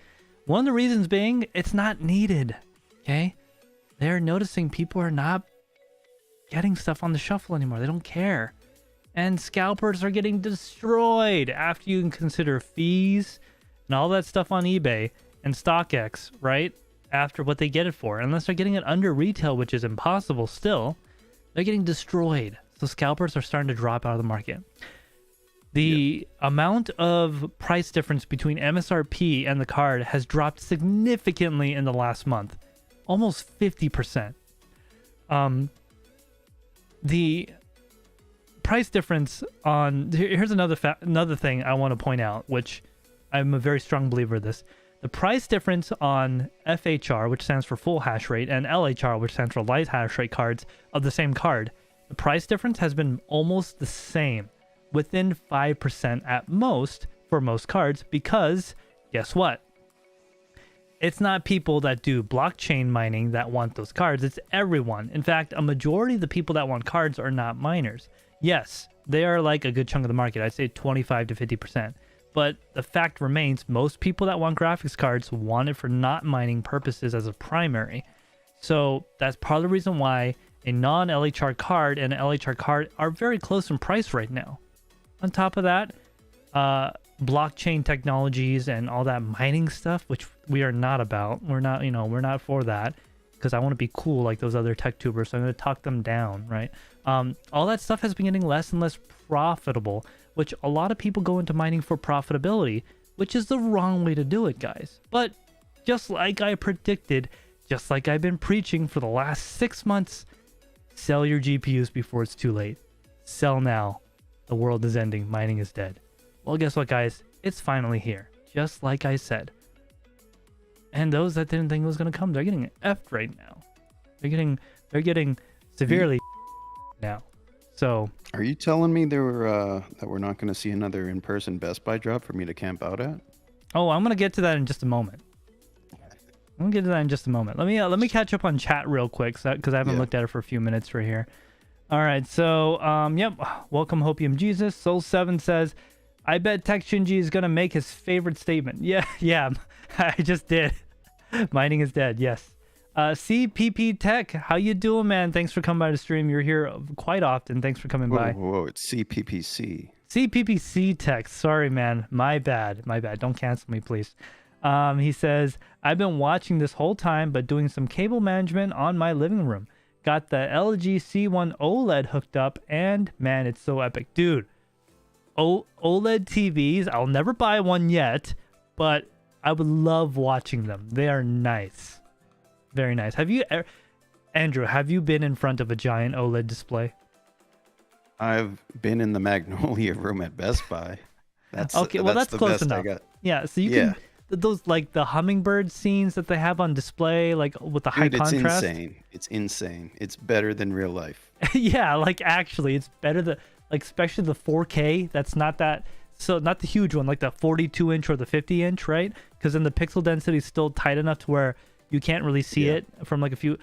One of the reasons being, it's not needed, okay? They're noticing people are not getting stuff on the shuffle anymore. They don't care. And scalpers are getting destroyed after you can consider fees and all that stuff on eBay and StockX, right? After what they get it for. Unless they're getting it under retail, which is impossible still, they're getting destroyed. So scalpers are starting to drop out of the market. The amount of price difference between MSRP and the card has dropped significantly in the last month. Almost 50%. The price difference on... Here's another thing I want to point out, which I'm a very strong believer of this. The price difference on FHR, which stands for full hash rate, and LHR, which stands for light hash rate cards of the same card, the price difference has been almost the same, within 5% at most for most cards, because guess what? It's not people that do blockchain mining that want those cards. It's everyone. In fact, a majority of the people that want cards are not miners. Yes, they are like a good chunk of the market. I'd say 25 to 50%. But the fact remains, most people that want graphics cards want it for not mining purposes as a primary. So that's part of the reason why a non-LHR card and an LHR card are very close in price right now. On top of that, blockchain technologies and all that mining stuff, which we are not about. We're not for that, because I want to be cool like those other tech tubers, so I'm going to talk them down, right? All that stuff has been getting less and less profitable, which a lot of people go into mining for profitability, which is the wrong way to do it, guys. But just like I predicted, just like I've been preaching for the last 6 months, sell your GPUs before it's too late. Sell now. The world is ending. Mining is dead. Well, guess what, guys? It's finally here, just like I said. And those that didn't think it was going to come, they're getting effed right now. They're getting severely now. So, are you telling me that we're not going to see another in-person Best Buy drop for me to camp out at? Oh, I'm going to get to that in just a moment. Let me catch up on chat real quick, because I haven't looked at it for a few minutes right here. All right, so yep, welcome Hopium Jesus. Soul7 says, I bet TekShinji is gonna make his favorite statement. Yeah, I just did. Mining is dead. Yes. CPP Tech, how you doing, man? Thanks for coming by the stream. You're here quite often. Thanks for coming by. Whoa, it's CPPC. CPPC Tech. Sorry, man. My bad. Don't cancel me, please. He says, I've been watching this whole time, but doing some cable management on my living room. Got the LG C1 OLED hooked up, and man, it's so epic. Dude, OLED TVs, I'll never buy one yet, but I would love watching them. They are nice. Very nice. Andrew, have you been in front of a giant OLED display? I've been in the Magnolia room at Best Buy. That's close enough. Yeah, so you can... Those, like the hummingbird scenes that they have on display, like with the high contrast. It's insane. It's better than real life. Yeah, like actually, it's better than, like, especially the 4K. That's not that, so not the huge one, like the 42-inch or the 50-inch, right? Because then the pixel density is still tight enough to where you can't really see it from like a few.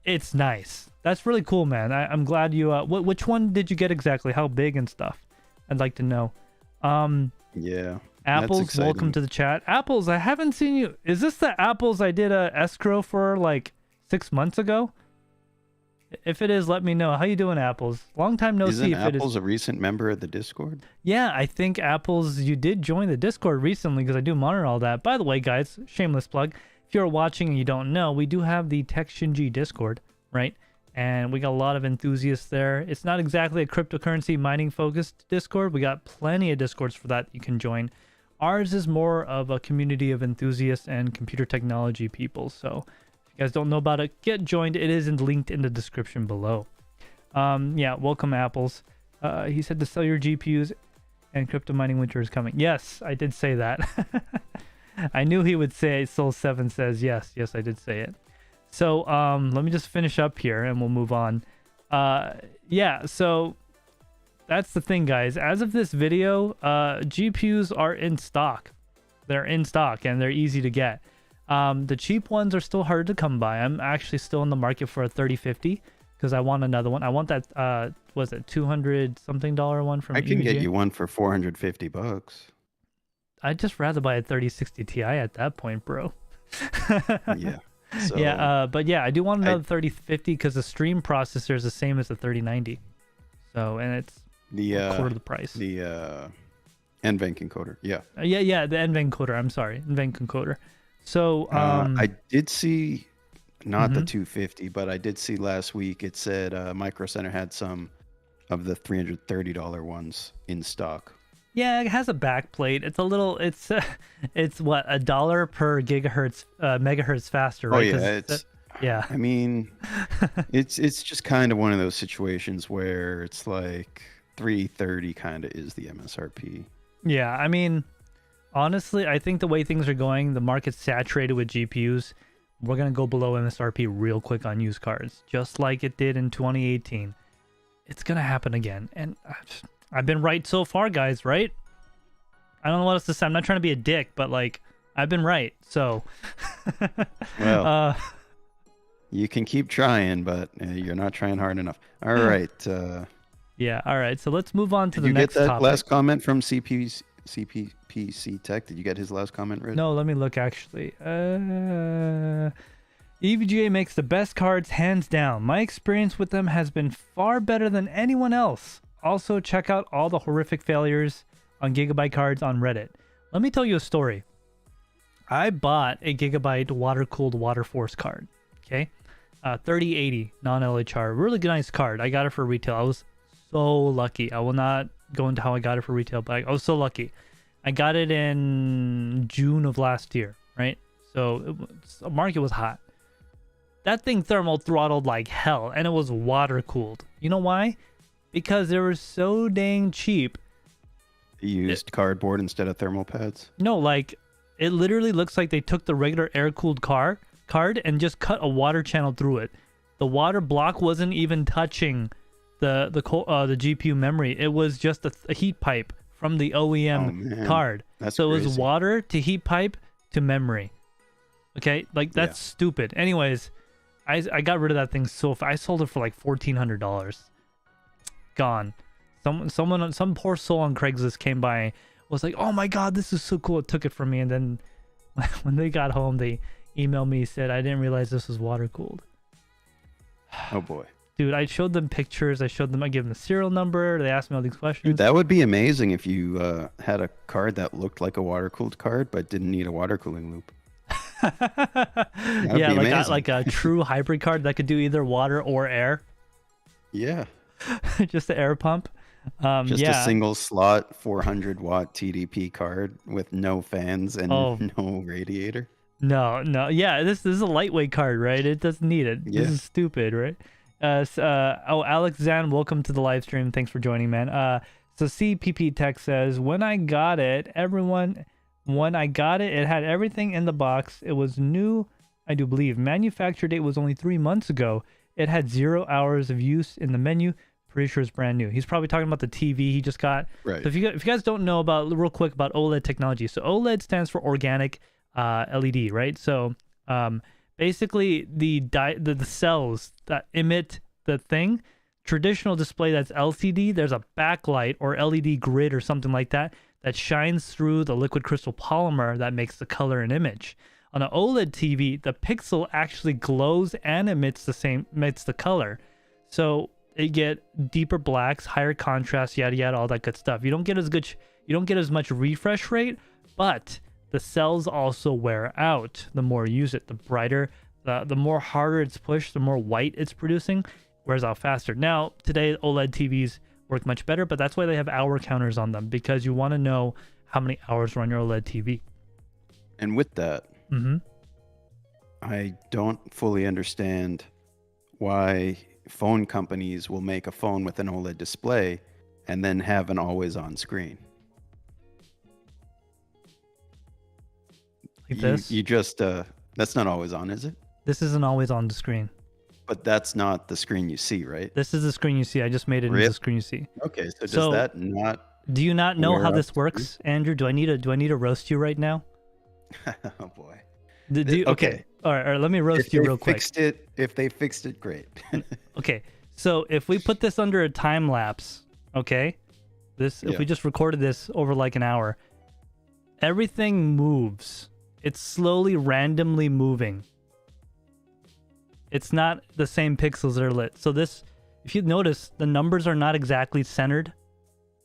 It's nice. That's really cool, man. I'm glad you. Which one did you get exactly? How big and stuff? I'd like to know. Yeah. Apples, welcome to the chat. Apples, I haven't seen you. Is this the Apples I did a escrow for like 6 months ago? If it is, let me know. How you doing, Apples? Long time no see. Isn't Apples a recent member of the Discord? Yeah, I think Apples, you did join the Discord recently, because I do monitor all that. By the way, guys, shameless plug. If you're watching and you don't know, we do have the TekShinji Discord, right? And we got a lot of enthusiasts there. It's not exactly a cryptocurrency mining focused Discord. We got plenty of Discords for that you can join. Ours is more of a community of enthusiasts and computer technology people. So if you guys don't know about it, get joined. It is linked in the description below. Yeah, welcome, Apples. He said to sell your GPUs and crypto mining winter is coming. Yes, I did say that. I knew he would say it. Soul7 says yes. Yes, I did say it. So let me just finish up here and we'll move on. Yeah, so that's the thing, guys. As of this video, GPUs are in stock. They're in stock and they're easy to get. The cheap ones are still hard to come by. I'm actually still in the market for a 3050 because I want another one. I want that, was it $200 something one from I can EVGA? Get you one for $450. I'd just rather buy a 3060 Ti at that point, bro. Yeah. So yeah, but yeah, I do want another 3050 because the stream processor is the same as the 3090. So, and it's a quarter of the price. The NVENC encoder, yeah. Yeah, the NVENC encoder. I'm sorry, NVENC encoder. So, I did see, not the 250, but I did see last week it said Micro Center had some of the $330 ones in stock. Yeah, it has a back plate. It's a little. It's what, $1 per gigahertz, megahertz faster, right? Oh yeah, yeah. I mean, it's just kind of one of those situations where it's like $330 kind of is the MSRP. Yeah, I mean, Honestly, I think the way things are going, the market's saturated with GPUs. We're going to go below MSRP real quick on used cards, just like it did in 2018. It's going to happen again. And I've been right so far, guys, right? I don't know what else to say. I'm not trying to be a dick, but like, I've been right. So, well, you can keep trying, but you're not trying hard enough. All right. Yeah. All right. So let's move on to the next topic. Did you get that topic. last comment from CPPC Tech? Did you get his last comment right? No, let me look actually. EVGA makes the best cards hands down. My experience with them has been far better than anyone else. Also, check out all the horrific failures on Gigabyte cards on Reddit. Let me tell you a story. I bought a Gigabyte water-cooled Water Force card. Okay, 3080 non-LHR, really nice card. I got it for retail. I was so lucky. I will not go into how I got it for retail, but I was so lucky. I got it in June of last year, right? So the market was hot. That thing thermal throttled like hell, and it was water cooled. You know why? Because they were so dang cheap. You used cardboard instead of thermal pads? No, like it literally looks like they took the regular air cooled card and just cut a water channel through it. The water block wasn't even touching the GPU memory. It was just a heat pipe from the OEM card. So it was water to heat pipe to memory. Okay, like that's stupid. Anyways, I got rid of that thing I sold it for like $1,400. Gone. Some poor soul on Craigslist came by and was like, "Oh my god, this is so cool." It took it from me, and then when they got home, they emailed me, said, "I didn't realize this was water cooled." Oh boy. Dude, I showed them pictures. I gave them the serial number. They asked me all these questions. Dude, that would be amazing if you had a card that looked like a water cooled card but didn't need a water cooling loop. Yeah, like a true hybrid card that could do either water or air. Yeah. Just the air pump. Just a single slot 400 watt TDP card with no fans and no radiator. No. Yeah, this is a lightweight card, right? It doesn't need it. Yeah. This is stupid, right? Alex Zan, welcome to the live stream. Thanks for joining, man. So CPP Tech says, when I got it, it had everything in the box. It was new, I do believe. Manufacture date was only 3 months ago. It had 0 hours of use in the menu. Pretty sure it's brand new. He's probably talking about the TV he just got. Right. So if you guys don't know real quick about OLED technology. So OLED stands for organic LED, right? So basically the cells that emit the thing, traditional display that's LCD, there's a backlight or LED grid or something like that shines through the liquid crystal polymer that makes the color and image. On an OLED TV, the pixel actually glows and emits the color. So you get deeper blacks, higher contrast, yada yada, all that good stuff. You don't get as much refresh rate, but the cells also wear out the more you use it. The brighter, the more harder it's pushed, the more white it's producing, wears out faster. Now, today OLED TVs work much better, but that's why they have hour counters on them, because you want to know how many hours are on your OLED TV. And with that, I don't fully understand why phone companies will make a phone with an OLED display and then have an always-on screen. Like this? You just, that's not always on, is it? This isn't always on the screen. But that's not the screen you see, right? This is the screen you see. I just made it into the screen you see. Okay, so does that not... Do you not know how this works, Andrew? Do I need to roast you right now? Oh boy. Okay. All right, let me roast you real quick. If they fixed it, great. Okay, so if we put this under a time lapse, okay? If we just recorded this over like an hour, everything moves. It's slowly, randomly moving. It's not the same pixels that are lit. So this, if you notice, the numbers are not exactly centered.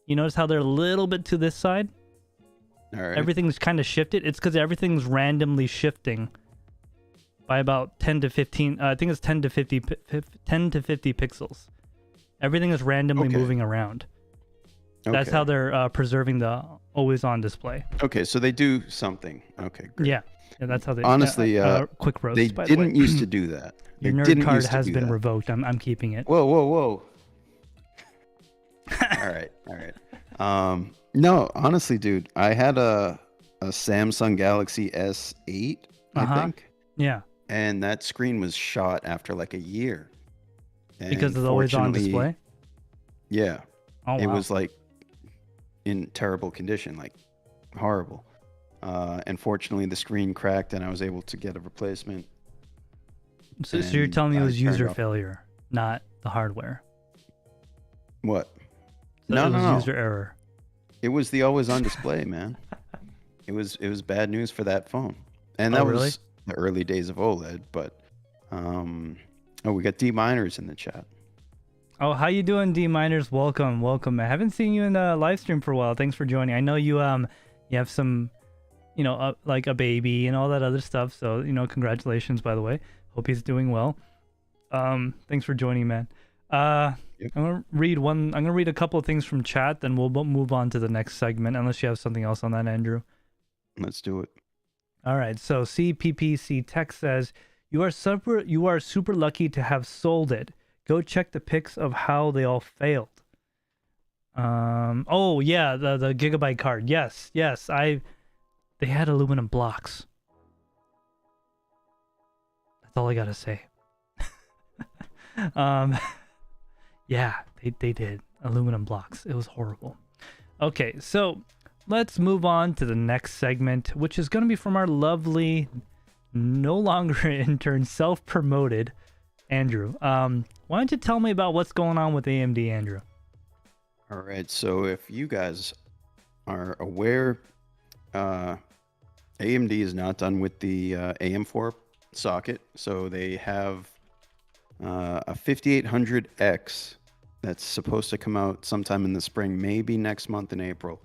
You notice how they're a little bit to this side? All right. Everything's kind of shifted. It's because everything's randomly shifting by about 10 to 15. I think it's 10 to 50 pixels. Everything is randomly moving around. That's how they're preserving the always-on display. Okay, so they do something. Okay, great. Yeah, that's how they... Honestly, quick roast, they by the way. didn't used to do that. Your nerd card has been revoked. I'm keeping it. Whoa. All right. No, honestly, dude, I had a a Samsung Galaxy S8, I think. Yeah. And that screen was shot after like a year. And Because it's always on display? Yeah. Oh, wow. It was like in terrible condition, like horrible. And fortunately, the screen cracked and I was able to get a replacement. So you're telling me it was user off. failure, not the hardware? What? So no, it was no. user error. It was the always on display, man. It was bad news for that phone. And that really? was the early days of OLED, but we got D Miners in the chat. Oh, how you doing, D Miners? Welcome. I haven't seen you in the live stream for a while. Thanks for joining. I know you have some, like a baby and all that other stuff. So, congratulations, by the way. Hope he's doing well. Thanks for joining, man. Yep. I'm gonna read a couple of things from chat, then we'll move on to the next segment, unless you have something else on that, Andrew. Let's do it. All right. So CPPC Tech says, you are super lucky to have sold it. Go check the pics of how they all failed. Oh yeah, the gigabyte card. Yes. They had aluminum blocks. That's all I gotta say. Yeah, they did aluminum blocks. It was horrible. Okay, so let's move on to the next segment, which is gonna be from our lovely, no longer intern, self-promoted Andrew. Why don't you tell me about what's going on with AMD, Andrew? All right. So if you guys are aware, AMD is not done with the AM4 socket. So they have a 5800X that's supposed to come out sometime in the spring, maybe next month in April.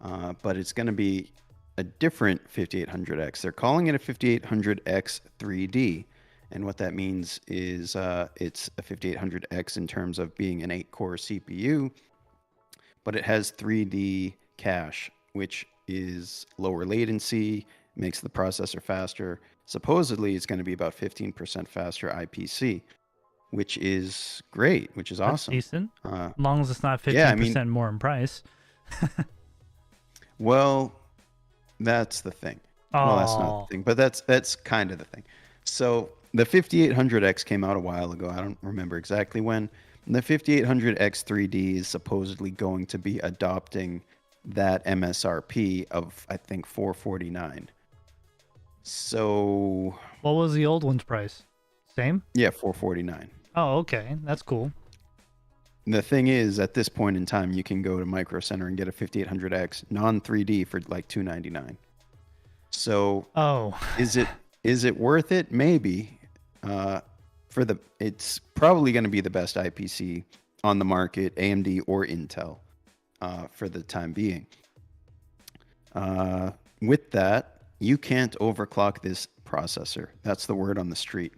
But it's going to be a different 5800X. They're calling it a 5800X 3D. And what that means is it's a 5800X in terms of being an 8-core CPU, but it has 3D cache, which is lower latency, makes the processor faster. Supposedly, it's going to be about 15% faster IPC, which is great, which is awesome. That's decent, as long as it's not 15% more in price. Well, that's the thing. Well, that's not the thing, but that's kind of the thing. So the 5800X came out a while ago. I don't remember exactly when. And the 5800X 3D is supposedly going to be adopting that MSRP of, I think, $449. So what was the old one's price? Same? Yeah, $449. Oh, okay. That's cool. The thing is, at this point in time, you can go to Micro Center and get a 5800X non-3D for like $299. So is it worth it? Maybe. It's probably going to be the best IPC on the market, AMD or Intel, for the time being. With that, you can't overclock this processor. That's the word on the street.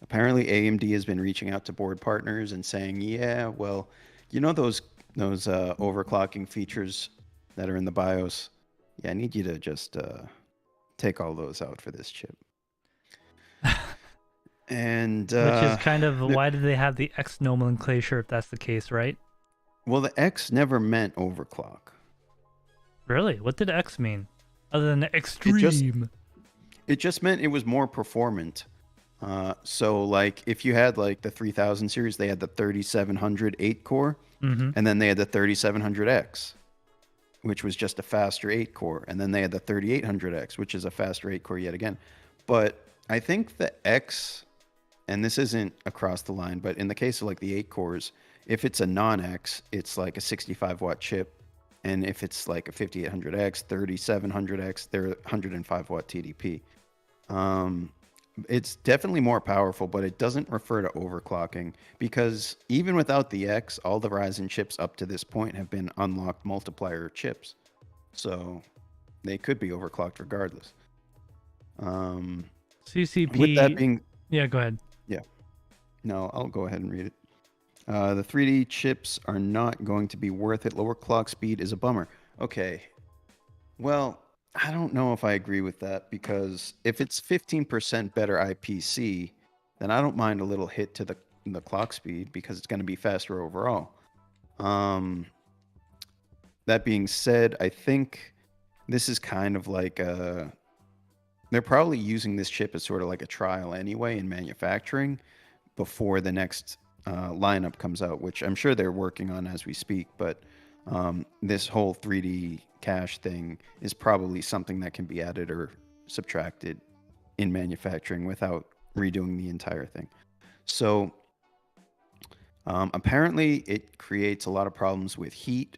Apparently, AMD has been reaching out to board partners and saying, yeah, well, those overclocking features that are in the BIOS, I need you to just take all those out for this chip. And which is kind of why do they have the X nomenclature if that's the case, right? Well, the X never meant overclock. Really? What did X mean? Other than extreme? It just meant it was more performant. So like if you had like the 3000 series, they had the 3700 8-core, and then they had the 3700X, which was just a faster 8-core, and then they had the 3800X, which is a faster 8-core yet again. But I think the X, and this isn't across the line, but in the case of like the 8 cores, if it's a non-X, it's like a 65-watt chip. And if it's like a 5800X, 3700X, they're 105-watt TDP. It's definitely more powerful, but it doesn't refer to overclocking because even without the X, all the Ryzen chips up to this point have been unlocked multiplier chips. So they could be overclocked regardless. CCP. With that being... Yeah, go ahead. Yeah. No, I'll go ahead and read it. The 3D chips are not going to be worth it. Lower clock speed is a bummer. Okay. Well, I don't know if I agree with that because if it's 15% better IPC, then I don't mind a little hit to the clock speed because it's going to be faster overall. That being said, I think this is kind of like they're probably using this chip as sort of like a trial anyway in manufacturing before the next lineup comes out, which I'm sure they're working on as we speak. But this whole 3D cache thing is probably something that can be added or subtracted in manufacturing without redoing the entire thing. So apparently it creates a lot of problems with heat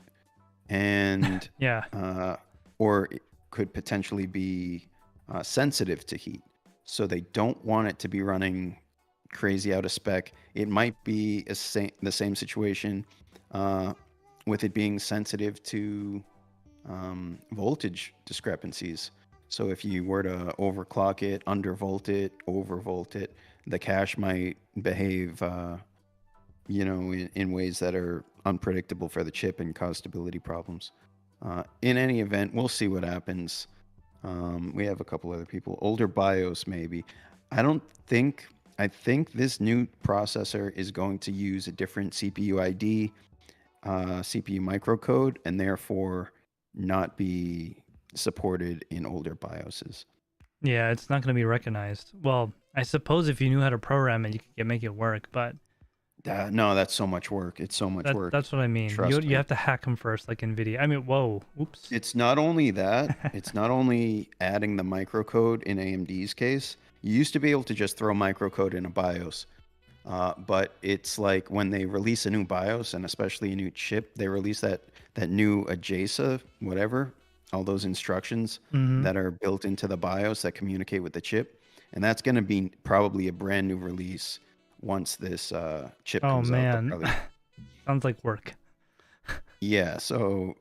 and Yeah. or it could potentially be sensitive to heat. So they don't want it to be running crazy out of spec. It might be the same situation with it being sensitive to voltage discrepancies. So if you were to overclock it, undervolt it, overvolt it, the cache might behave, in ways that are unpredictable for the chip and cause stability problems. In any event, we'll see what happens. We have a couple other people. Older BIOS, maybe. I think this new processor is going to use a different CPU ID, CPU microcode, and therefore not be supported in older BIOSes. Yeah, it's not going to be recognized. Well, I suppose if you knew how to program it, you could make it work, but No, that's so much work. It's so much work. That's what I mean. Trust me. You have to hack them first, like NVIDIA. I mean, whoa, oops. It's not only that, it's not only adding the microcode in AMD's case. You used to be able to just throw microcode in a BIOS. But it's like when they release a new BIOS and especially a new chip, they release that new AJASA, whatever, all those instructions that are built into the BIOS that communicate with the chip. And that's going to be probably a brand new release once this chip comes out. Oh, man. Sounds like work. Yeah. So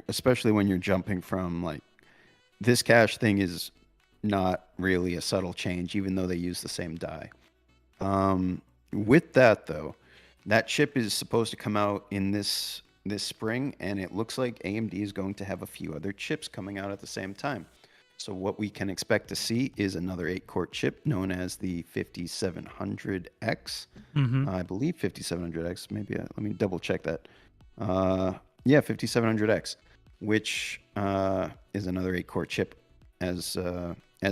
especially when you're jumping from like this cache thing is not really a subtle change, even though they use the same die. With that though, that chip is supposed to come out in this spring, and it looks like AMD is going to have a few other chips coming out at the same time. So what we can expect to see is another 8-core chip known as the 5700X. I believe 5700X. Maybe let me double check that. Yeah, 5700X, which is another 8-core chip. As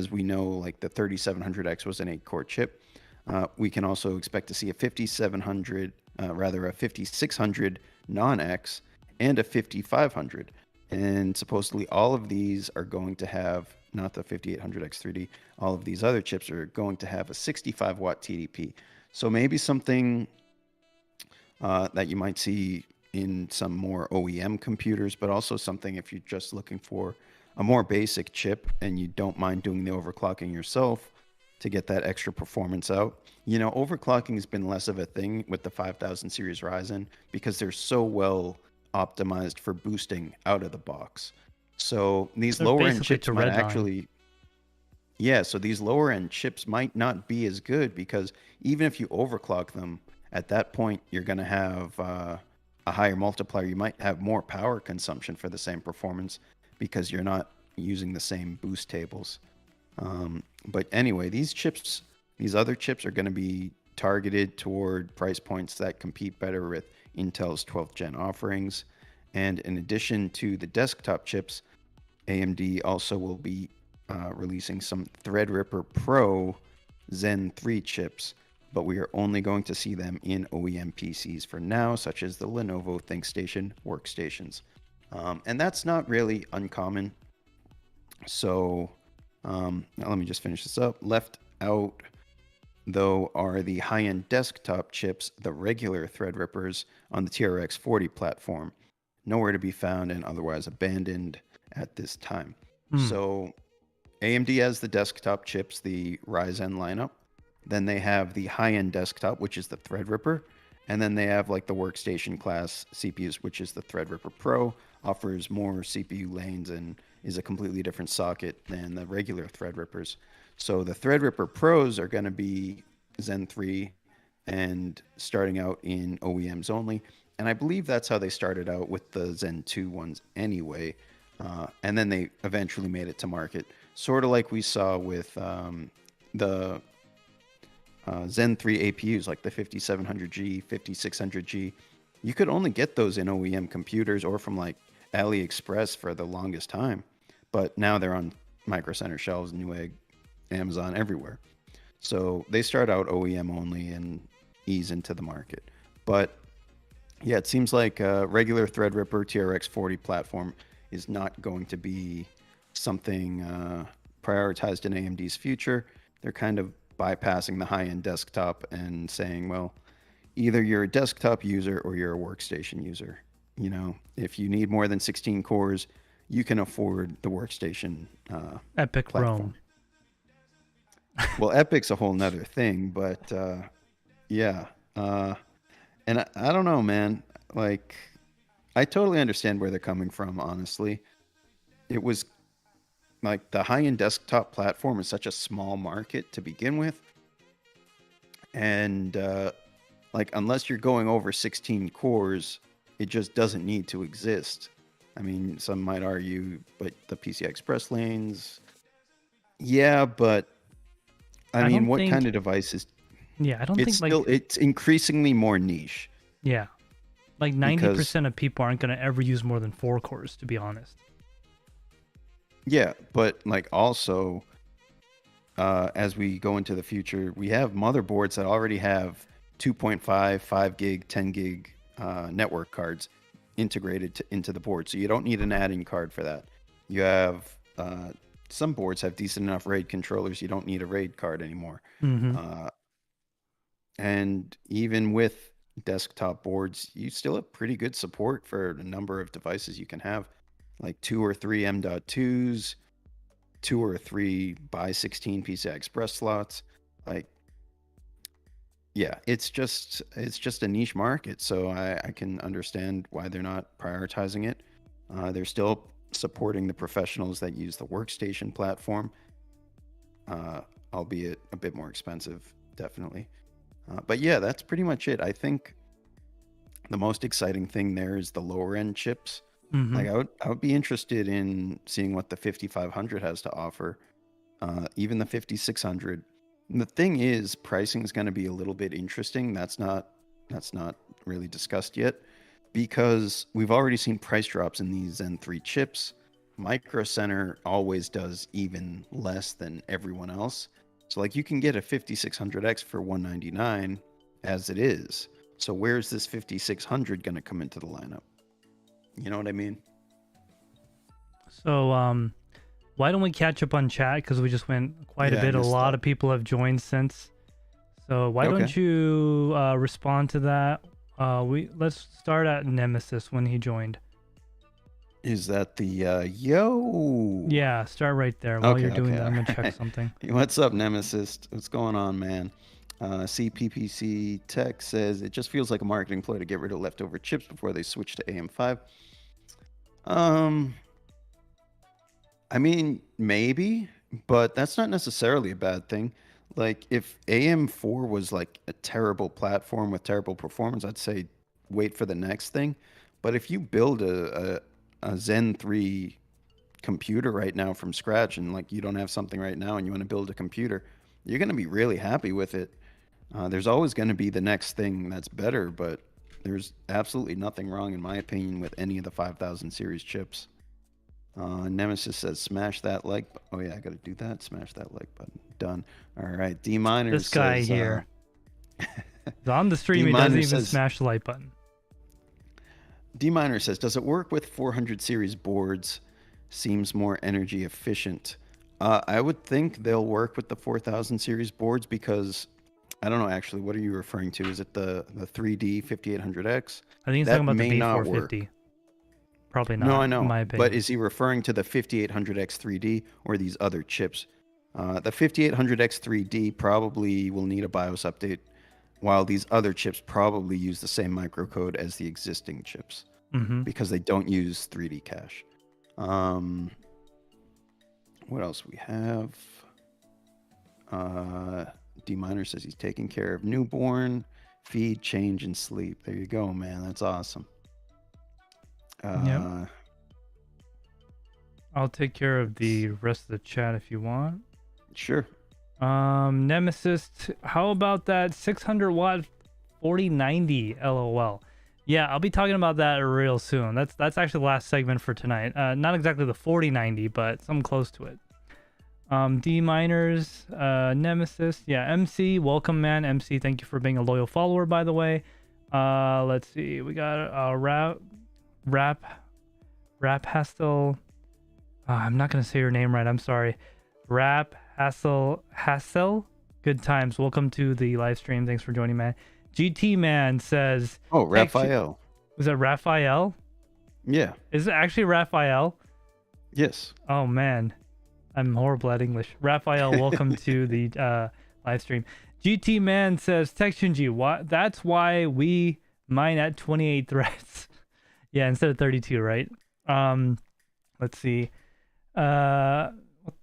we know, like the 3700X was an 8-core chip. We can also expect to see a 5600 non-X and a 5500. And supposedly all of these are going to have, not the 5800X 3D, all of these other chips are going to have a 65 watt TDP. So maybe something that you might see in some more OEM computers, but also something if you're just looking for a more basic chip and you don't mind doing the overclocking yourself to get that extra performance out. Overclocking has been less of a thing with the 5000 series Ryzen because they're so well optimized for boosting out of the box. So these lower end chips might actually, so these lower end chips might not be as good because even if you overclock them, at that point you're going to have a higher multiplier. You might have more power consumption for the same performance because you're not using the same boost tables. But anyway, these other chips are going to be targeted toward price points that compete better with Intel's 12th gen offerings. And in addition to the desktop chips, AMD also will be releasing some Threadripper Pro Zen 3 chips, but we are only going to see them in OEM PCs for now, such as the Lenovo ThinkStation workstations. And that's not really uncommon. So now let me just finish this up. Left out, though, are the high-end desktop chips, the regular Threadrippers on the TRX 40 platform. Nowhere to be found and otherwise abandoned at this time. So AMD has the desktop chips, the Ryzen lineup. Then they have the high-end desktop, which is the Threadripper. And then they have like the workstation class CPUs, which is the Threadripper Pro, offers more CPU lanes and is a completely different socket than the regular Threadrippers. So the Threadripper Pros are going to be Zen 3 and starting out in OEMs only. And I believe that's how they started out with the Zen 2 ones anyway. And then they eventually made it to market, sort of like we saw with the Zen 3 APUs, like the 5700G, 5600G. You could only get those in OEM computers or from like AliExpress for the longest time. but now they're on Micro Center shelves, Newegg, Amazon, everywhere. So they start out OEM only and ease into the market. But yeah, it seems like a regular Threadripper TRX 40 platform is not going to be something prioritized in AMD's future. They're kind of bypassing the high-end desktop and saying, well, either you're a desktop user or you're a workstation user. You know, if you need more than 16 cores, you can afford the workstation Epic platform. Rome. Well, Epic's a whole nother thing, but yeah. And I don't know, man. Like, I totally understand where they're coming from, honestly. It was like the high-end desktop platform is such a small market to begin with. And like, unless you're going over 16 cores, it just doesn't need to exist. I mean, some might argue, but the PCI Express lanes, yeah, but I mean, what kind of devices? Yeah, I don't It's think still, like it's increasingly more niche. yeah, like Because 90% of people aren't going to ever use more than 4 cores, to be honest. yeah, but like also, as we go into the future, we have motherboards that already have 2.5, 5 gig, 10 gig network cards integrated into the board. So you don't need an add-in card for that. You have some boards have decent enough RAID controllers. You don't need a RAID card anymore. And even with desktop boards, you still have pretty good support for the number of devices you can have, like 2 or 3 M.2s, 2 or 3 by 16 PCI Express slots. Like, yeah, it's just a niche market. So I can understand why they're not prioritizing it. They're still supporting the professionals that use the workstation platform, albeit a bit more expensive, definitely. But yeah, that's pretty much it. I think the most exciting thing there is the lower end chips. Like I would be interested in seeing what the 5500 has to offer, even the 5600. And the thing is, pricing is going to be a little bit interesting. That's not really discussed yet, because we've already seen price drops in these Zen 3 chips. Micro Center always does even less than everyone else. So like you can get a 5600X for $199 as it is. So where's this 5600 going to come into the lineup? You know what I mean? So why don't we catch up on chat, because we just went quite a bit. A lot of people have joined since. So why don't you respond to that? Let's start at Nemesis when he joined. Is that the yo? Yeah, start right there. While you're doing that, I'm gonna check something. What's up, Nemesis? What's going on, man? CPPC Tech says it just feels like a marketing ploy to get rid of leftover chips before they switch to AM5. I mean, maybe, but that's not necessarily a bad thing. Like, if AM4 was like a terrible platform with terrible performance, I'd say wait for the next thing. But if you build a Zen 3 computer right now from scratch, and like you don't have something right now and you want to build a computer, you're going to be really happy with it. There's always going to be the next thing that's better, but there's absolutely nothing wrong, in my opinion, with any of the 5000 series chips. Nemesis says, smash that like button. Oh, yeah, I got to do that. Smash that like button. Done. All right. D-Miner This guy says, here. On the stream, he doesn't even smash the like button. D-Miner says, does it work with 400 series boards? Seems more energy efficient. I would think they'll work with the 4000 series boards, because I don't know, actually, what are you referring to? Is it the 3D 5800X? I think he's talking about the B450. Probably not. No, I know. In my opinion. But is he referring to the 5800X 3D or these other chips? The 5800X 3D probably will need a BIOS update, while these other chips probably use the same microcode as the existing chips, because they don't use 3D cache. What else we have? D-Miner says he's taking care of newborn, feed, change, and sleep. There you go, man. That's awesome. Yep. I'll take care of the rest of the chat if you want. Sure. Nemesis, how about that 600 watt 4090 LOL? Yeah, I'll be talking about that real soon. That's actually the last segment for tonight. Not exactly the 4090, but something close to it. D minors, Nemesis, yeah, MC, welcome man, MC. Thank you for being a loyal follower, by the way. Let's see, we got rap Hastel. I'm not gonna say your name right. I'm sorry. Rap Hassel. Good times. Welcome to the live stream. Thanks for joining, man. GT man says. Oh, Raphael. Was it Raphael? Yeah. Is it actually Raphael? Yes. Oh man, I'm horrible at English. Raphael, welcome to the live stream. GT man says TekShinji. That's why we mine at 28 threads. Yeah, instead of 32, right? Let's see. What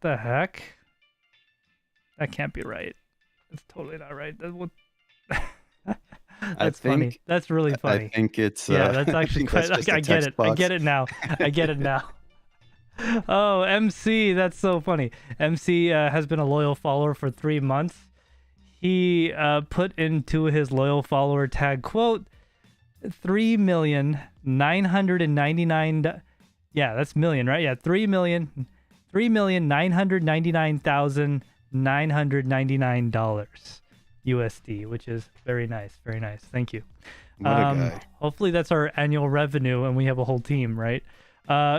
the heck? That can't be right. That's totally not right. That's funny. That's really funny. I think it's yeah. That's actually quite. I get it. I get it now. I get it now. Oh, MC, that's so funny. MC has been a loyal follower for 3 months. He put into his loyal follower tag quote 3,999. Yeah, that's million, right? Yeah, 3,999,999 USD, which is very nice. Very nice. Thank you. What a guy. Hopefully that's our annual revenue and we have a whole team, right?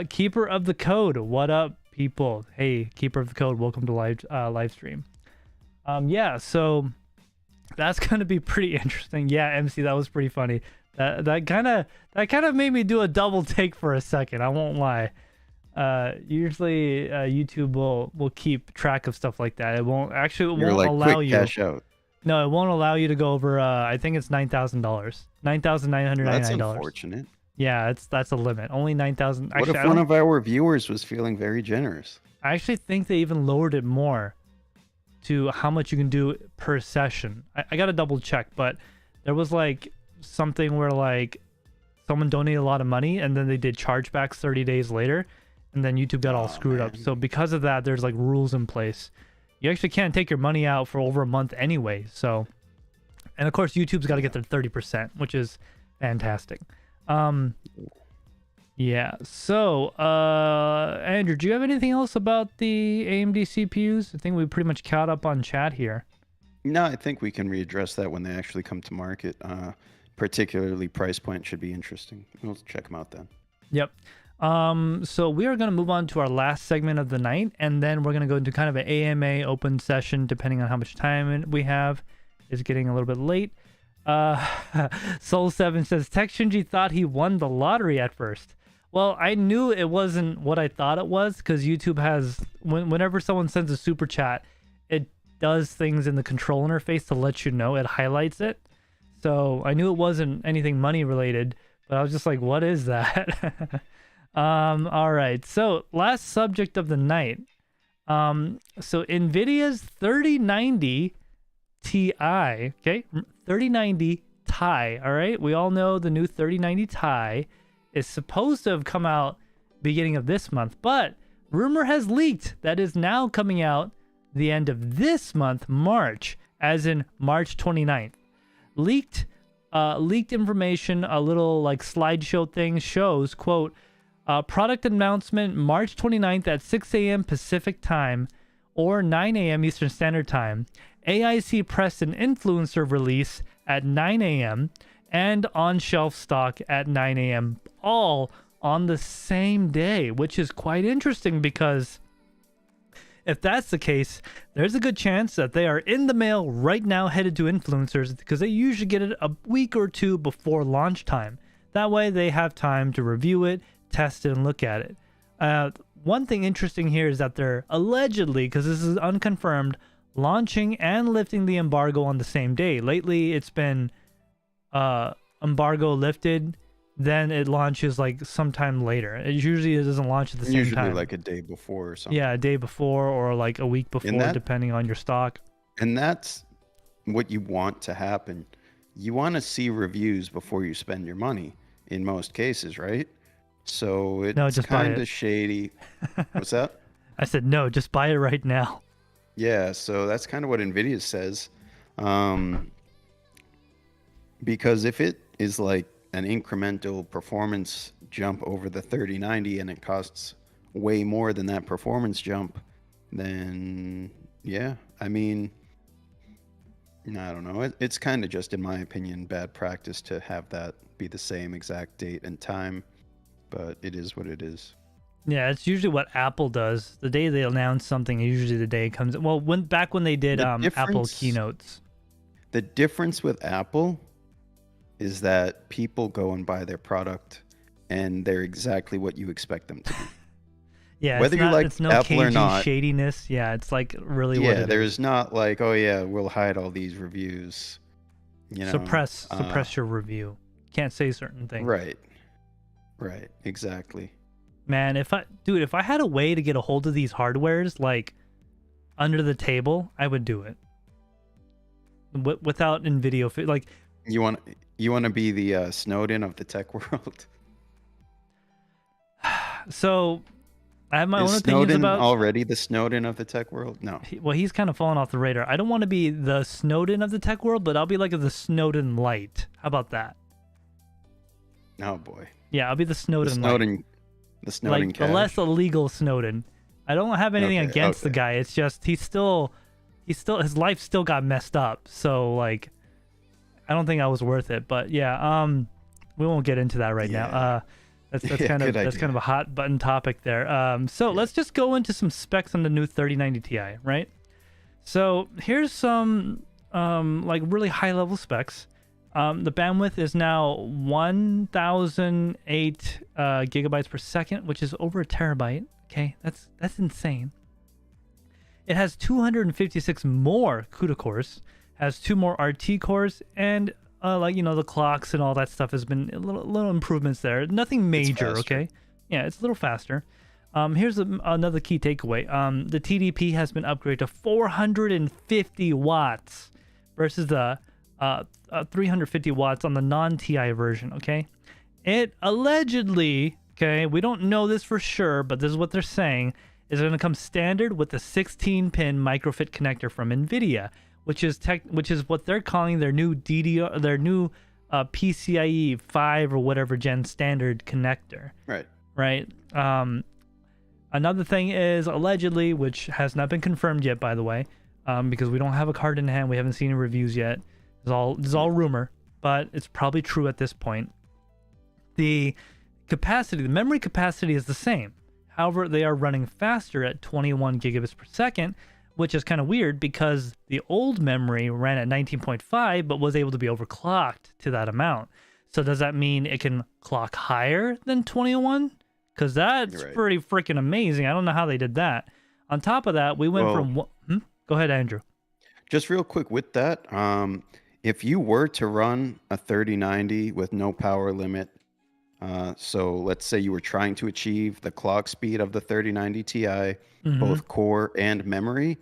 Keeper of the Code. What up, people? Hey, Keeper of the Code, welcome to live stream. Yeah, so that's gonna be pretty interesting. Yeah, MC, that was pretty funny. That kind of made me do a double take for a second. I won't lie. Usually YouTube will keep track of stuff like that. It won't allow you cash out. No, it won't allow you to go over. I think it's $9,000, $9,999. That's unfortunate. Yeah, that's a limit. Only 9,000. What if one of our viewers was feeling very generous? I actually think they even lowered it more to how much you can do per session. I got to double check, but there was like something where like someone donated a lot of money and then they did chargebacks 30 days later, and then YouTube got all screwed up. So because of that, there's like rules in place. You actually can't take your money out for over a month anyway. So, and of course YouTube's got to get their 30%, which is fantastic. Yeah. So, Andrew, do you have anything else about the AMD CPUs? I think we pretty much caught up on chat here. No, I think we can readdress that when they actually come to market. Particularly price point should be interesting. We'll check them out then. Yep. So we are going to move on to our last segment of the night, and then we're going to go into kind of an AMA open session, depending on how much time we have. It's getting a little bit late. Soul7 says, TekShinji thought he won the lottery at first. Well, I knew it wasn't what I thought it was, because YouTube has, whenever someone sends a super chat, it does things in the control interface to let you know. It highlights it. So I knew it wasn't anything money related, but I was just like, what is that? All right. So last subject of the night. So NVIDIA's 3090 Ti, okay? 3090 Ti, all right? We all know the new 3090 Ti is supposed to have come out beginning of this month, but rumor has leaked that is now coming out the end of this month, March, as in March 29th. Leaked information, a little like slideshow thing shows, quote, product announcement March 29th at 6 a.m. Pacific time or 9 a.m. Eastern Standard Time. AIC press and influencer release at 9 a.m. and on-shelf stock at 9 a.m. all on the same day, which is quite interesting because if that's the case, there's a good chance that they are in the mail right now headed to influencers because they usually get it a week or two before launch time. That way they have time to review it, test it, and look at it. One thing interesting here is that they're allegedly, because this is unconfirmed, launching and lifting the embargo on the same day. Lately, it's been embargo lifted, then it launches like sometime later. It doesn't launch at the same time. Usually like a day before or something. Yeah, a day before or like a week before, depending on your stock. And that's what you want to happen. You want to see reviews before you spend your money in most cases, right? So it's kind of shady. What's that? I said, no, just buy it right now. Yeah, so that's kind of what NVIDIA says. Because if it is like an incremental performance jump over the 3090 and it costs way more than that performance jump, then yeah, I mean, I don't know. It's kind of just, in my opinion, bad practice to have that be the same exact date and time, but it is what it is. Yeah, it's usually what Apple does. The day they announce something, usually the day it comes. Well, back when they did Apple keynotes. The difference with Apple is that people go and buy their product, and they're exactly what you expect them to be. Yeah, whether you like it's no Apple or cagey not, shadiness. Yeah, it's like really what it there's is. not like, oh yeah, we'll hide all these reviews. You know, suppress your review. Can't say certain things. Right, exactly. Man, if I had a way to get a hold of these hardwares like under the table, I would do it. Without NVIDIA, like you want to be the Snowden of the tech world. So I have my own opinions Snowden about already the Snowden of the tech world. No, he's kind of fallen off the radar. I don't want to be the Snowden of the tech world, but I'll be like the Snowden light. How about that? Oh boy. Yeah, I'll be the Snowden light. The Snowden like the less illegal Snowden. I don't have anything against the guy. It's just he's still his life still got messed up. So like I don't think I was worth it. But yeah, we won't get into that right now. That's kind of a hot button topic there. So let's just go into some specs on the new 3090 Ti, right? So here's some like really high level specs. The bandwidth is now 1008 gigabytes per second, which is over a terabyte. Okay, that's insane. It has 256 more CUDA cores, has 2 more RT cores, and the clocks and all that stuff has been little improvements there. Nothing major, okay? Yeah, it's a little faster. Here's another key takeaway. The TDP has been upgraded to 450 watts versus the 350 watts on the non-TI version, okay? It allegedly, okay, we don't know this for sure, but this is what they're saying, is going to come standard with the 16-pin microfit connector from NVIDIA, which is what they're calling their new PCIe 5 or whatever gen standard connector. Right. Another thing is allegedly, which has not been confirmed yet, by the way, because we don't have a card in hand, we haven't seen any reviews yet. It's all rumor, but it's probably true at this point. The memory capacity is the same. However, they are running faster at 21 gigabits per second, which is kind of weird because the old memory ran at 19.5 but was able to be overclocked to that amount. So does that mean it can clock higher than 21? Because that's pretty freaking amazing. I don't know how they did that. On top of that, we went from... Go ahead, Andrew. Just real quick with that, if you were to run a 3090 with no power limit, so let's say you were trying to achieve the clock speed of the 3090 Ti, both core and memory,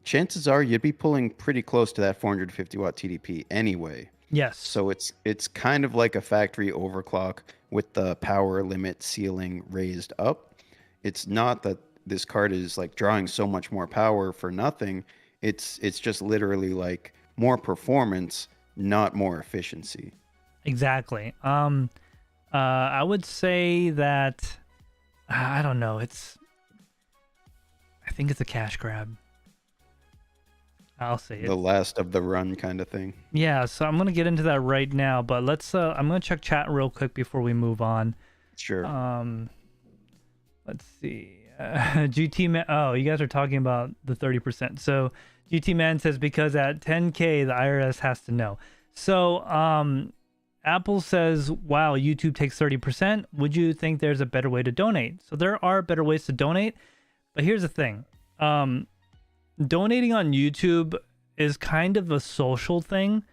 chances are you'd be pulling pretty close to that 450 watt TDP anyway. Yes. So it's kind of like a factory overclock with the power limit ceiling raised up. It's not that this card is like drawing so much more power for nothing. It's just literally like more performance, not more efficiency. Exactly. I would say that I don't know. I think it's a cash grab. I'll say it. The last of the run kind of thing. Yeah, so I'm gonna get into that right now, but let's. I'm gonna check chat real quick before we move on. Sure. Let's see. GT Man. Oh, you guys are talking about the 30%. So GT Man says because at 10K the IRS has to know. So Apple says, wow, YouTube takes 30%. Would you think there's a better way to donate? So there are better ways to donate, but here's the thing. Donating on YouTube is kind of a social thing,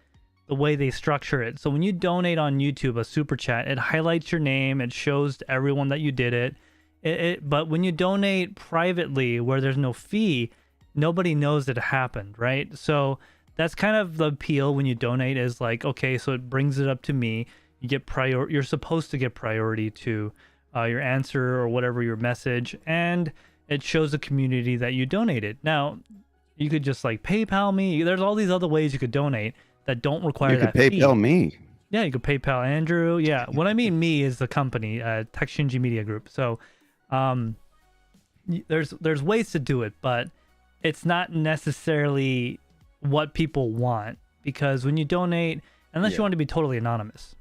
the way they structure it. So when you donate on YouTube, a super chat, it highlights your name. It shows to everyone that you did it. But when you donate privately where there's no fee, nobody knows it happened, right? So that's kind of the appeal when you donate is like, okay, so it brings it up to me. You get you're supposed to get priority to your answer or whatever your message, and it shows the community that you donated. Now, you could just like PayPal me. There's all these other ways you could donate that don't require that fee. You could PayPal me. Yeah, you could PayPal Andrew. Yeah, what I mean me is the company, TekShinji Media Group. So, there's ways to do it, but it's not necessarily what people want, because when you donate, unless you want to be totally anonymous.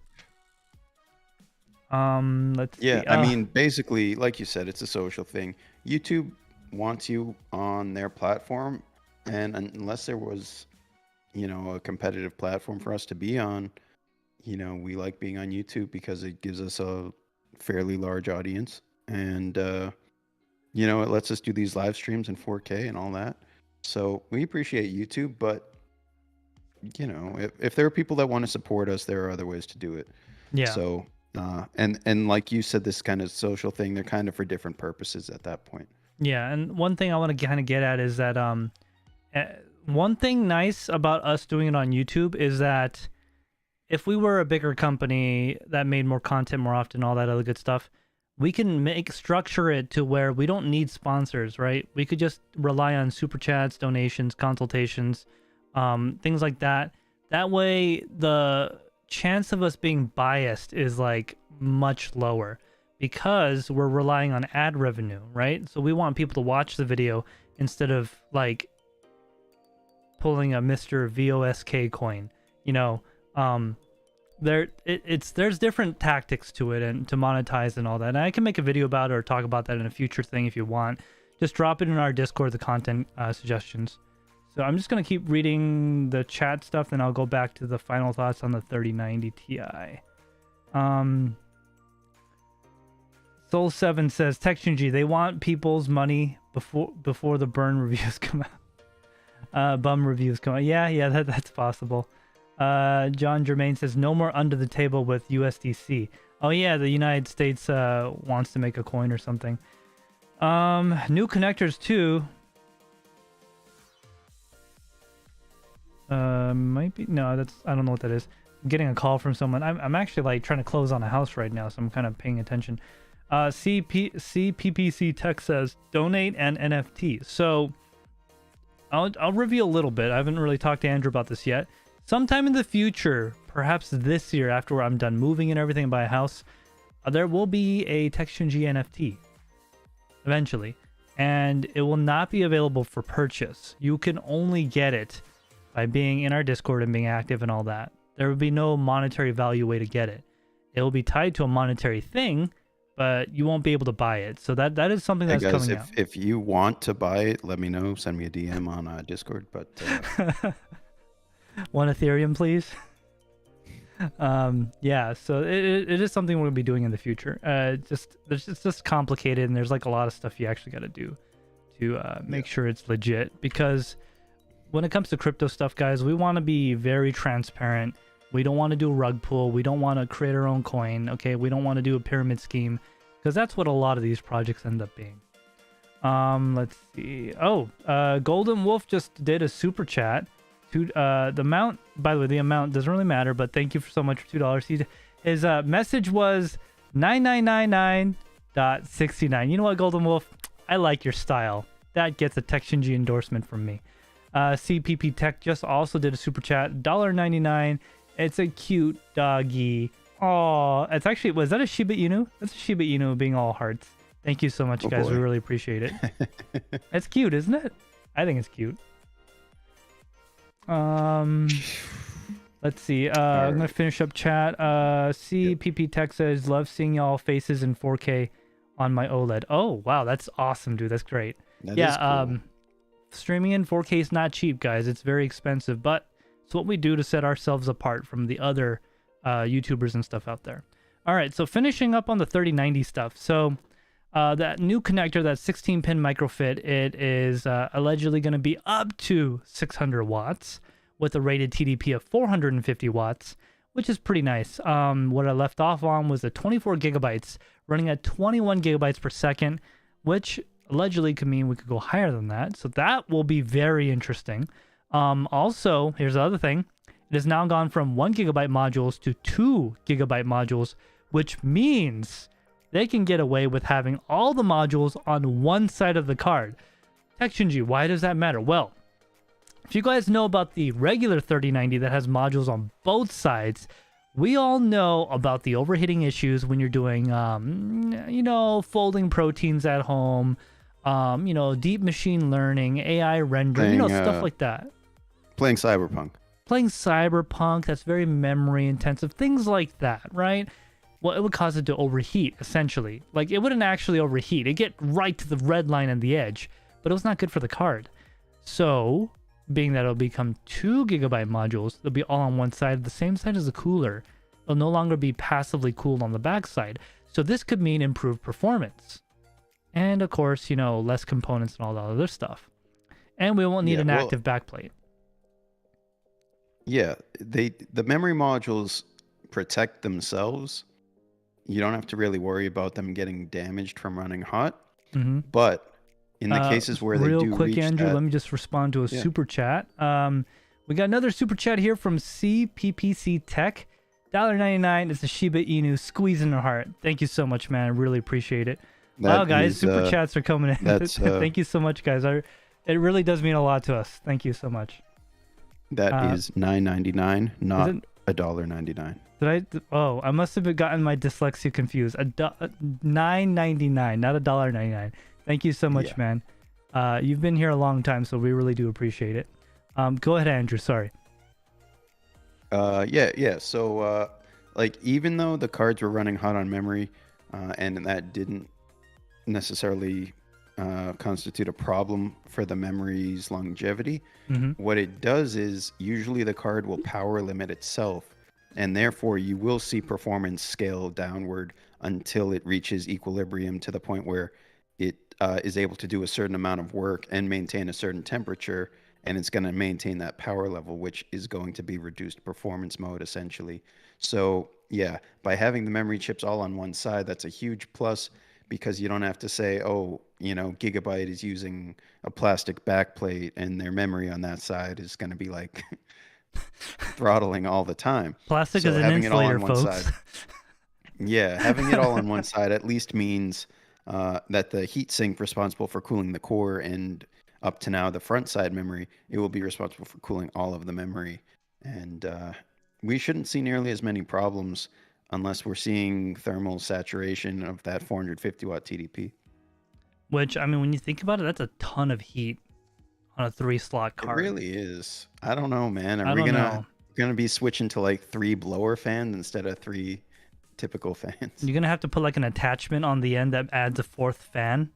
Let's see. I mean, basically, like you said, it's a social thing. YouTube wants you on their platform, and unless there was, a competitive platform for us to be on, we like being on YouTube because it gives us a fairly large audience, and it lets us do these live streams in 4K and all that. So we appreciate YouTube, but if there are people that want to support us, there are other ways to do it. Yeah. So and like you said, this kind of social thing, they're kind of for different purposes at that point. Yeah, and one thing I want to kind of get at is that one thing nice about us doing it on YouTube is that if we were a bigger company that made more content more often, all that other good stuff, we can structure it to where we don't need sponsors, right? We could just rely on super chats, donations, consultations, things like that. That way, the chance of us being biased is like much lower because we're relying on ad revenue, right? So we want people to watch the video instead of like pulling a Mr. VOSK coin, there's different tactics to it and to monetize and all that. And I can make a video about it or talk about that in a future thing if you want. Just drop it in our Discord, the content suggestions. So I'm just going to keep reading the chat stuff, then I'll go back to the final thoughts on the 3090 Ti. Soul7 says, TekShinji, they want people's money before the burn reviews come out. Bum reviews come out. Yeah, that's possible. John Germain says, no more under the table with USDC. Oh yeah, the United States wants to make a coin or something. New connectors too. Might be, no, I don't know what that is. I'm getting a call from someone. I'm actually like trying to close on a house right now, so I'm kind of paying attention. CPPC Tech says, donate and NFT. So I'll reveal a little bit. I haven't really talked to Andrew about this yet. Sometime in the future, perhaps this year after I'm done moving and everything, by a house, there will be a TekShinji NFT eventually, and it will not be available for purchase. You can only get it by being in our Discord and being active and all that. There will be no monetary value way to get it. It will be tied to a monetary thing, but you won't be able to buy it. So that is something that's coming out. If you want to buy it, let me know. Send me a DM on Discord. But 1 Ethereum, please. Yeah, so it is something we'll be doing in the future. It's just complicated, and there's like a lot of stuff you actually got to do to make sure it's legit. Because when it comes to crypto stuff, guys, we want to be very transparent. We don't want to do a rug pull. We don't want to create our own coin. Okay, we don't want to do a pyramid scheme, because that's what a lot of these projects end up being. Let's see. Oh, Golden Wolf just did a super chat. The amount, by the way, the amount doesn't really matter, but thank you so much for $2. His message was 9999.69. You know what, Golden Wolf? I like your style. That gets a TekShinji endorsement from me. CPP Tech just also did a super chat, $1.99. It's a cute doggy. Oh, it's actually, was that a Shiba Inu? That's a Shiba Inu being all hearts. Thank you so much, guys. Boy. We really appreciate it. It's cute, isn't it? I think it's cute. Let's see. I'm gonna finish up chat. CPP Tech says, love seeing y'all faces in 4K on my OLED. Oh wow, that's awesome, dude. That's great. That is cool. Streaming in 4K is not cheap, guys. It's very expensive, but it's what we do to set ourselves apart from the other YouTubers and stuff out there. All right, so finishing up on the 3090 stuff. So that new connector, that 16-pin microfit, it is allegedly going to be up to 600 watts with a rated TDP of 450 watts, which is pretty nice. What I left off on was the 24 gigabytes running at 21 gigabytes per second, which allegedly could mean we could go higher than that. So that will be very interesting. Also, here's the other thing. It has now gone from 1 gigabyte modules to 2 gigabyte modules, which means they can get away with having all the modules on one side of the card. TekShinji, why does that matter? Well, if you guys know about the regular 3090 that has modules on both sides, We all know about the overheating issues when you're doing, folding proteins at home, deep machine learning, AI rendering, Playing, stuff like that. Playing Cyberpunk. Playing Cyberpunk, that's very memory intensive, things like that, right? Well, it would cause it to overheat, essentially. Like, it wouldn't actually overheat. It'd get right to the red line and the edge, but it was not good for the card. So, being that it'll become 2 gigabyte modules, they'll be all on one side, the same side as the cooler. It'll no longer be passively cooled on the backside. So this could mean improved performance. And of course, less components and all that other stuff. And we won't need an active backplate. Yeah, the memory modules protect themselves. You don't have to really worry about them getting damaged from running hot. Mm-hmm. But in the cases where they do real quick, reach Andrew, that, let me just respond to a super chat. We got another super chat here from CPPC Tech. $1.99. It's a Shiba Inu squeezing her heart. Thank you so much, man. I really appreciate it. Wow, guys, super chats are coming in. Thank you so much, guys. It really does mean a lot to us. Thank you so much. That is $9.99, not $1.99. I must have gotten my dyslexia confused. $9.99, not $1.99. Thank you so much, man. You've been here a long time, so we really do appreciate it. Go ahead, Andrew. Sorry. So, even though the cards were running hot on memory, and that didn't necessarily constitute a problem for the memory's longevity, what it does is usually the card will power limit itself, and therefore you will see performance scale downward until it reaches equilibrium to the point where it is able to do a certain amount of work and maintain a certain temperature, and it's going to maintain that power level, which is going to be reduced performance mode essentially. So yeah, by having the memory chips all on one side, that's a huge plus, because you don't have to say, Gigabyte is using a plastic backplate and their memory on that side is going to be like throttling all the time. Plastic is an insulator, folks. Having it all on one side at least means that the heat sink responsible for cooling the core and up to now the front side memory, it will be responsible for cooling all of the memory. And we shouldn't see nearly as many problems unless we're seeing thermal saturation of that 450 watt TDP. Which, I mean, when you think about it, that's a ton of heat on a 3-slot card. It really is. I don't know, man. Are we gonna be switching to like 3 blower fans instead of 3 typical fans? You're gonna have to put like an attachment on the end that adds a 4th fan.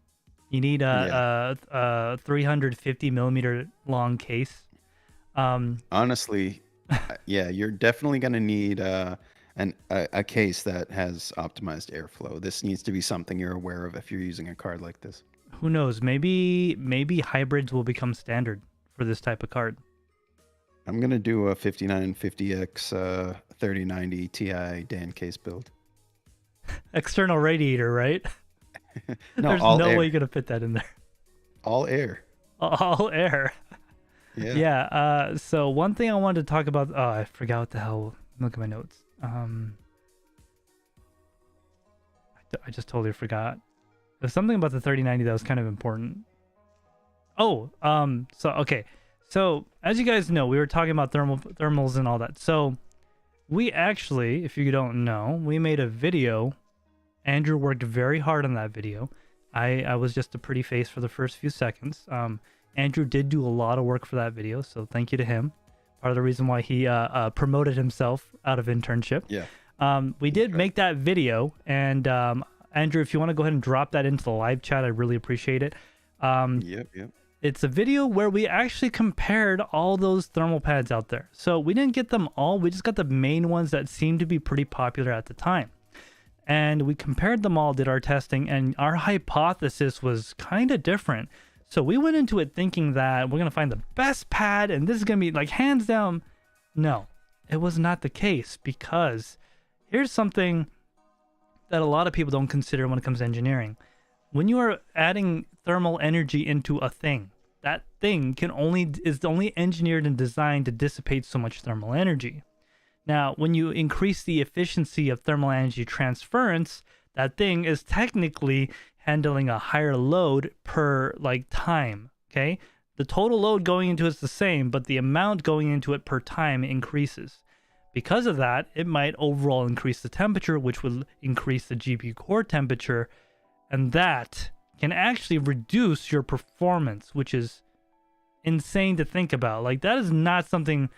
You need a 350 millimeter long case. Honestly, you're definitely gonna need a case that has optimized airflow. This needs to be something you're aware of if you're using a card like this. Who knows? Maybe hybrids will become standard for this type of card. I'm gonna do a 5950X 3090 Ti Dan case build. External radiator, right? No, there's no way you're gonna fit that in there. All air. All air. Yeah. Yeah. So one thing I wanted to talk about. Oh, I forgot what the hell. Look at my notes. I just totally forgot. There's something about the 3090 that was kind of important. So as you guys know, we were talking about thermals and all that. So we actually, if you don't know, we made a video. Andrew worked very hard on that video. I was just a pretty face for the first few seconds. Andrew did do a lot of work for that video, so thank you to him. Part of the reason why he promoted himself out of internship. Yeah. We did make that video, and Andrew, if you want to go ahead and drop that into the live chat, I really appreciate it. Yep. It's a video where we actually compared all those thermal pads out there. So we didn't get them all. We just got the main ones that seemed to be pretty popular at the time. And we compared them all, did our testing, and our hypothesis was kind of different. So we went into it thinking that we're going to find the best pad and this is going to be like hands down. No, it was not the case, because here's something that a lot of people don't consider when it comes to engineering. When you are adding thermal energy into a thing, that thing is only engineered and designed to dissipate so much thermal energy. Now, when you increase the efficiency of thermal energy transference, that thing is technically handling a higher load per time, okay? The total load going into it's the same, but the amount going into it per time increases. Because of that, it might overall increase the temperature, which would increase the GPU core temperature, and that can actually reduce your performance, which is insane to think about. Like, that is not something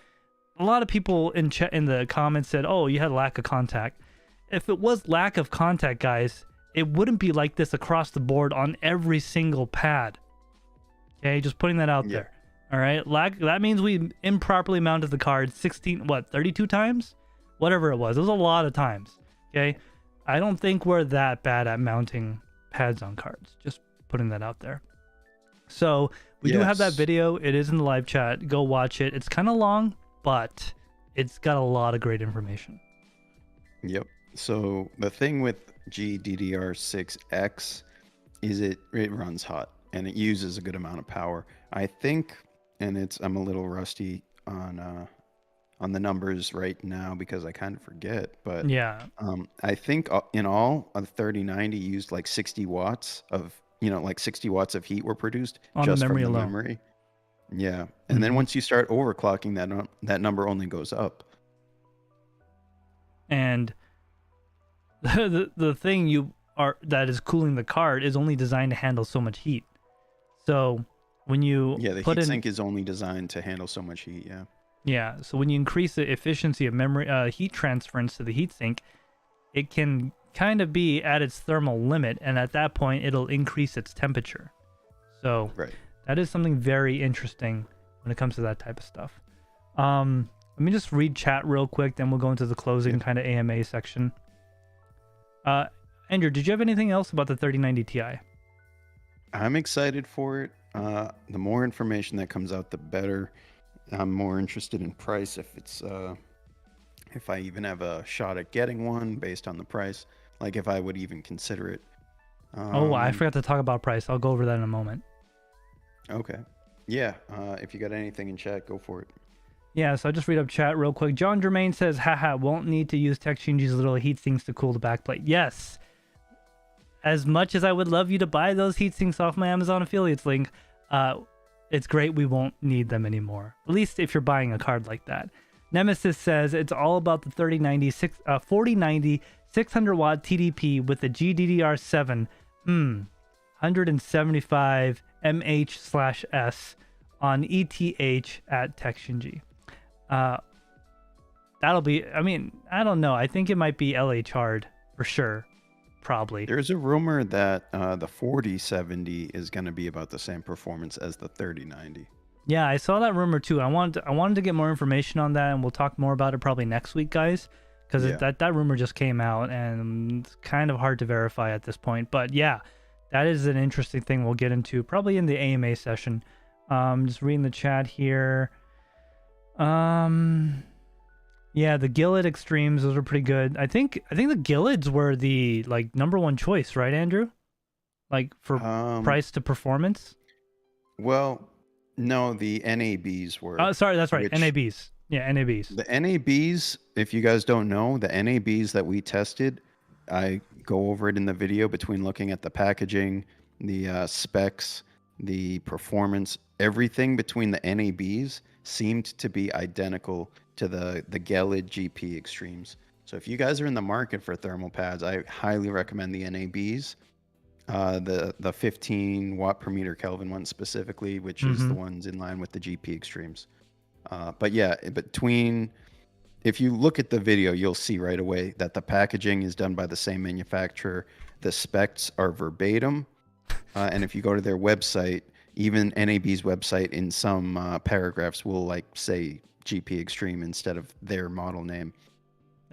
a lot of people in the comments said, oh, you had lack of contact. If it was lack of contact, guys, it wouldn't be like this across the board on every single pad. Okay, just putting that out there. All right, that means we improperly mounted the card 32 times? Whatever it was. It was a lot of times. Okay, I don't think we're that bad at mounting pads on cards. Just putting that out there. So we do have that video. It is in the live chat. Go watch it. It's kind of long, but it's got a lot of great information. Yep. So the thing with GDDR6X is it runs hot and it uses a good amount of power. I think, and I'm a little rusty on the numbers right now because I kind of forget, but yeah, I think in all a 3090 used like 60 watts of, like 60 watts of heat were produced on just the memory from the alone. memory. Yeah. And then once you start overclocking, that number only goes up. And the thing that is cooling the card is only designed to handle so much heat. So when you the heatsink is only designed to handle so much heat. Yeah. So when you increase the efficiency of memory heat transference to the heatsink, it can kind of be at its thermal limit, and at that point it'll increase its temperature. So that is something very interesting when it comes to that type of stuff. Let me just read chat real quick, then we'll go into the closing kind of AMA section. Andrew, did you have anything else about the 3090 Ti? I'm excited for it. The more information that comes out, the better. I'm more interested in price if I even have a shot at getting one based on the price, like if I would even consider it. I forgot to talk about price. I'll go over that in a moment. Okay. Yeah. If you got anything in chat, go for it. Yeah, so I'll just read up chat real quick. John Germain says, haha, won't need to use TekShinji's little heat sinks to cool the backplate. Yes. As much as I would love you to buy those heat sinks off my Amazon affiliates link, it's great we won't need them anymore. At least if you're buying a card like that. Nemesis says it's all about the 4090 600 watt TDP with the GDDR7 175 mH/s on ETH at TekShinji. That'll be, I don't know. I think it might be LH hard for sure. Probably. There's a rumor that the 4070 is going to be about the same performance as the 3090. Yeah, I saw that rumor too. I wanted to get more information on that, and we'll talk more about it probably next week, guys, because that rumor just came out, and it's kind of hard to verify at this point. But yeah, that is an interesting thing we'll get into probably in the AMA session. Just reading the chat here. Yeah, the Gillid Extremes, those are pretty good. I think the Gillids were the number one choice, right, Andrew? Like for price to performance? Well, no, the NABs were. Sorry, that's right. NABs. Yeah, NABs. The NABs, if you guys don't know, the NABs that we tested, I go over it in the video between looking at the packaging, the specs, the performance, everything between the NABs seemed to be identical to the Gillid GP Extremes. So if you guys are in the market for thermal pads, I highly recommend the NABs, the 15 watt per meter Kelvin one specifically, which is the ones in line with the GP Extremes. But yeah, if you look at the video, you'll see right away that the packaging is done by the same manufacturer. The specs are verbatim. And if you go to their website, even NAB's website in some paragraphs will say GP Extreme instead of their model name.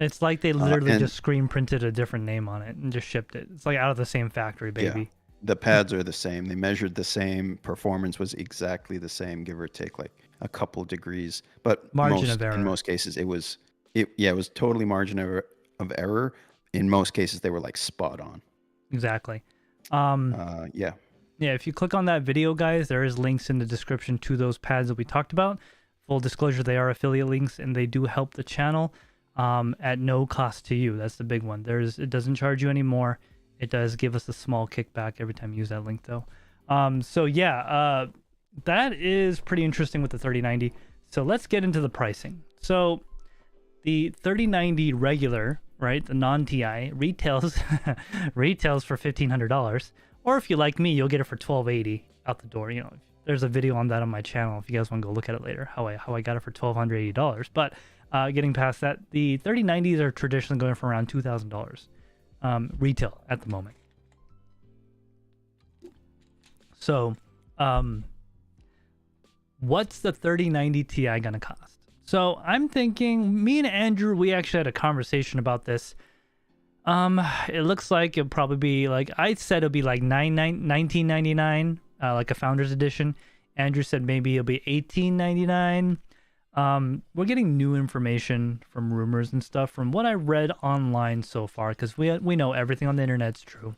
It's like they literally just screen printed a different name on it and just shipped it. It's like out of the same factory, baby. Yeah, the pads are the same. They measured the same. Performance was exactly the same, give or take a couple degrees. But margin of error. In most cases, it was totally margin of error. In most cases, they were spot on. Exactly. Yeah, if you click on that video, guys, there is links in the description to those pads that we talked about. Full disclosure, they are affiliate links, and they do help the channel at no cost to you. That's the big one. It doesn't charge you anymore. It does give us a small kickback every time you use that link, though. That is pretty interesting with the 3090. So let's get into the pricing. So the 3090 regular, right, the non-TI, retails retails for $1,500. Or if you like me, you'll get it for $1,280 out the door. You know, there's a video on that on my channel if you guys want to go look at it later, how I got it for $1,280. But getting past that, the 3090s are traditionally going for around $2,000 retail at the moment. So, what's the 3090 Ti gonna cost? So I'm thinking, me and Andrew, we actually had a conversation about this. It looks like it'll probably be like, I said it'll be like $19.99, like a Founders Edition. Andrew said maybe it'll be $18.99. We're getting new information from rumors and stuff from what I read online so far, because we know everything on the internet's true.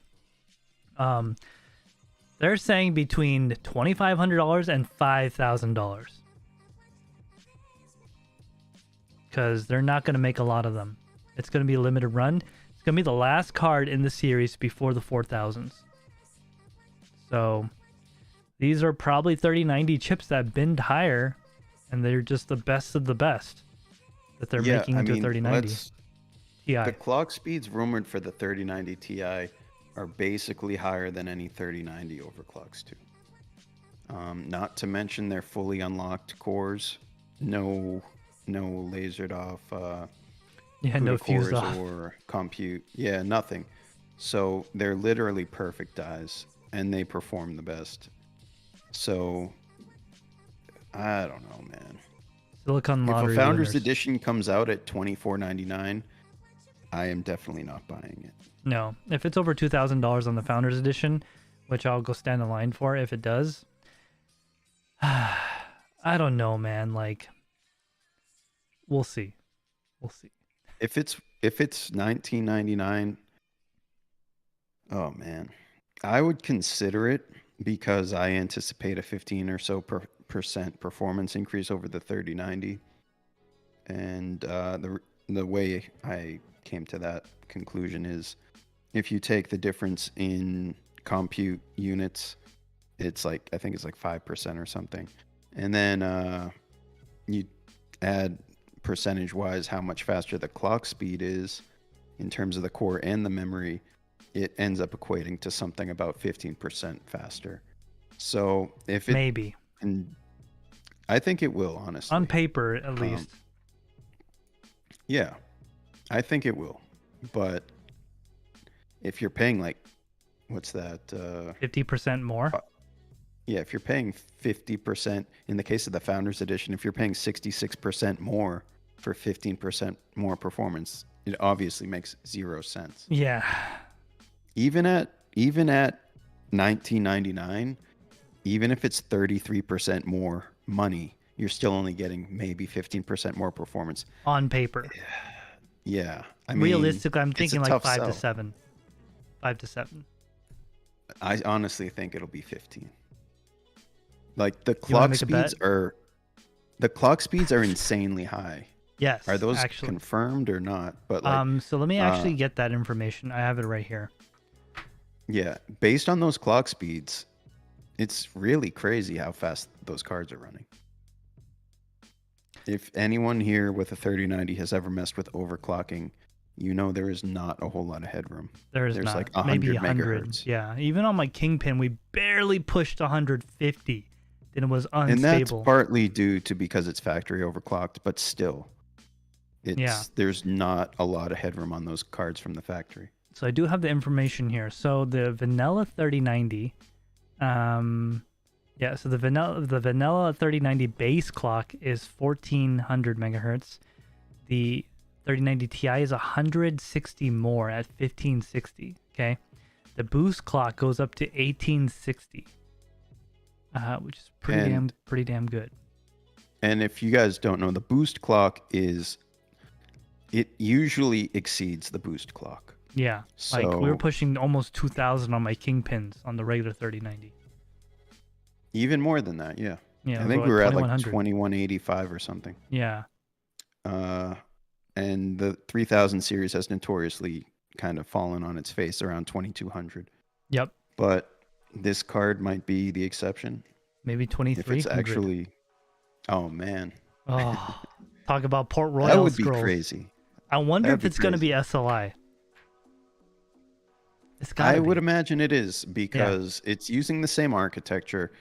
They're saying between $2,500 and $5,000. Because they're not going to make a lot of them. It's going to be a limited run. It's going to be the last card in the series before the 4000s. So these are probably 3090 chips that bend higher, and they're just the best of the best that they're making into 3090 Ti. The clock speeds rumored for the 3090 Ti are basically higher than any 3090 overclocks to. Not to mention their fully unlocked cores. No lasered off no fused cores off or compute. Yeah, nothing. So they're literally perfect dies, and they perform the best. So I don't know, man. Silicon lottery if a Founders winners. Edition comes out at $24.99, I am definitely not buying it. No, if it's over $2,000 on the Founders Edition, which I'll go stand in line for if it does, I don't know, man. Like, we'll see. If it's $19.99, oh man, I would consider it, because I anticipate a 15 or so percent performance increase over the 3090, and the way I came to that conclusion is, if you take the difference in compute units, it's like, I think it's like 5% or something, and then you add percentage-wise how much faster the clock speed is in terms of the core and the memory, it ends up equating to something about 15% faster. So if it maybe, and I think it will, honestly, on paper at least. Yeah, I think it will. But if you're paying like, what's that? 50% more. Yeah, if you're paying 50%, in the case of the Founders Edition, if you're paying 66% more for 15% more performance, it obviously makes zero sense. Yeah. Even at $19.99, even if it's 33% more money, you're still only getting maybe 15% more performance On paper. Yeah. I mean, realistically, I'm thinking like 5 to sell. 7. 5 to 7. I honestly think it'll be 15. Like the You wanna clock make a bet? speeds are insanely high. Yes. Are those actually confirmed or not? But like, so let me actually get that information. I have it right here. yeah, based on those clock speeds, it's really crazy how fast those cards are running. If anyone here with a 3090 has ever messed with overclocking, you know there is not a whole lot of headroom. There's There's not. like Maybe 100 megahertz. Yeah. Even on my Kingpin, we barely pushed 150. Then it was unstable. And that's partly due to because it's factory overclocked, but still, there's not a lot of headroom on those cards from the factory. So I do have the information here. So the vanilla 3090, so the vanilla 3090 base clock is 1400 megahertz. The 3090 Ti is 160 more at 1560. Okay, the boost clock goes up to 1860, which is pretty damn good. And if you guys don't know, the boost clock it usually exceeds the boost clock. Yeah, like we were pushing almost 2000 on my Kingpins on the regular 3090. Even more than that, yeah. Yeah, I think we were at like 2185 or something. Yeah. And the 3000 series has notoriously kind of fallen on its face around 2200. Yep. But this card might be the exception. Maybe 2300. If it's actually, oh man. Oh, Talk about Port Royal That would be scrolls. crazy. I wonder That'd if be it's going to be SLI. It's got I to would be. imagine it is because it's using the same architecture.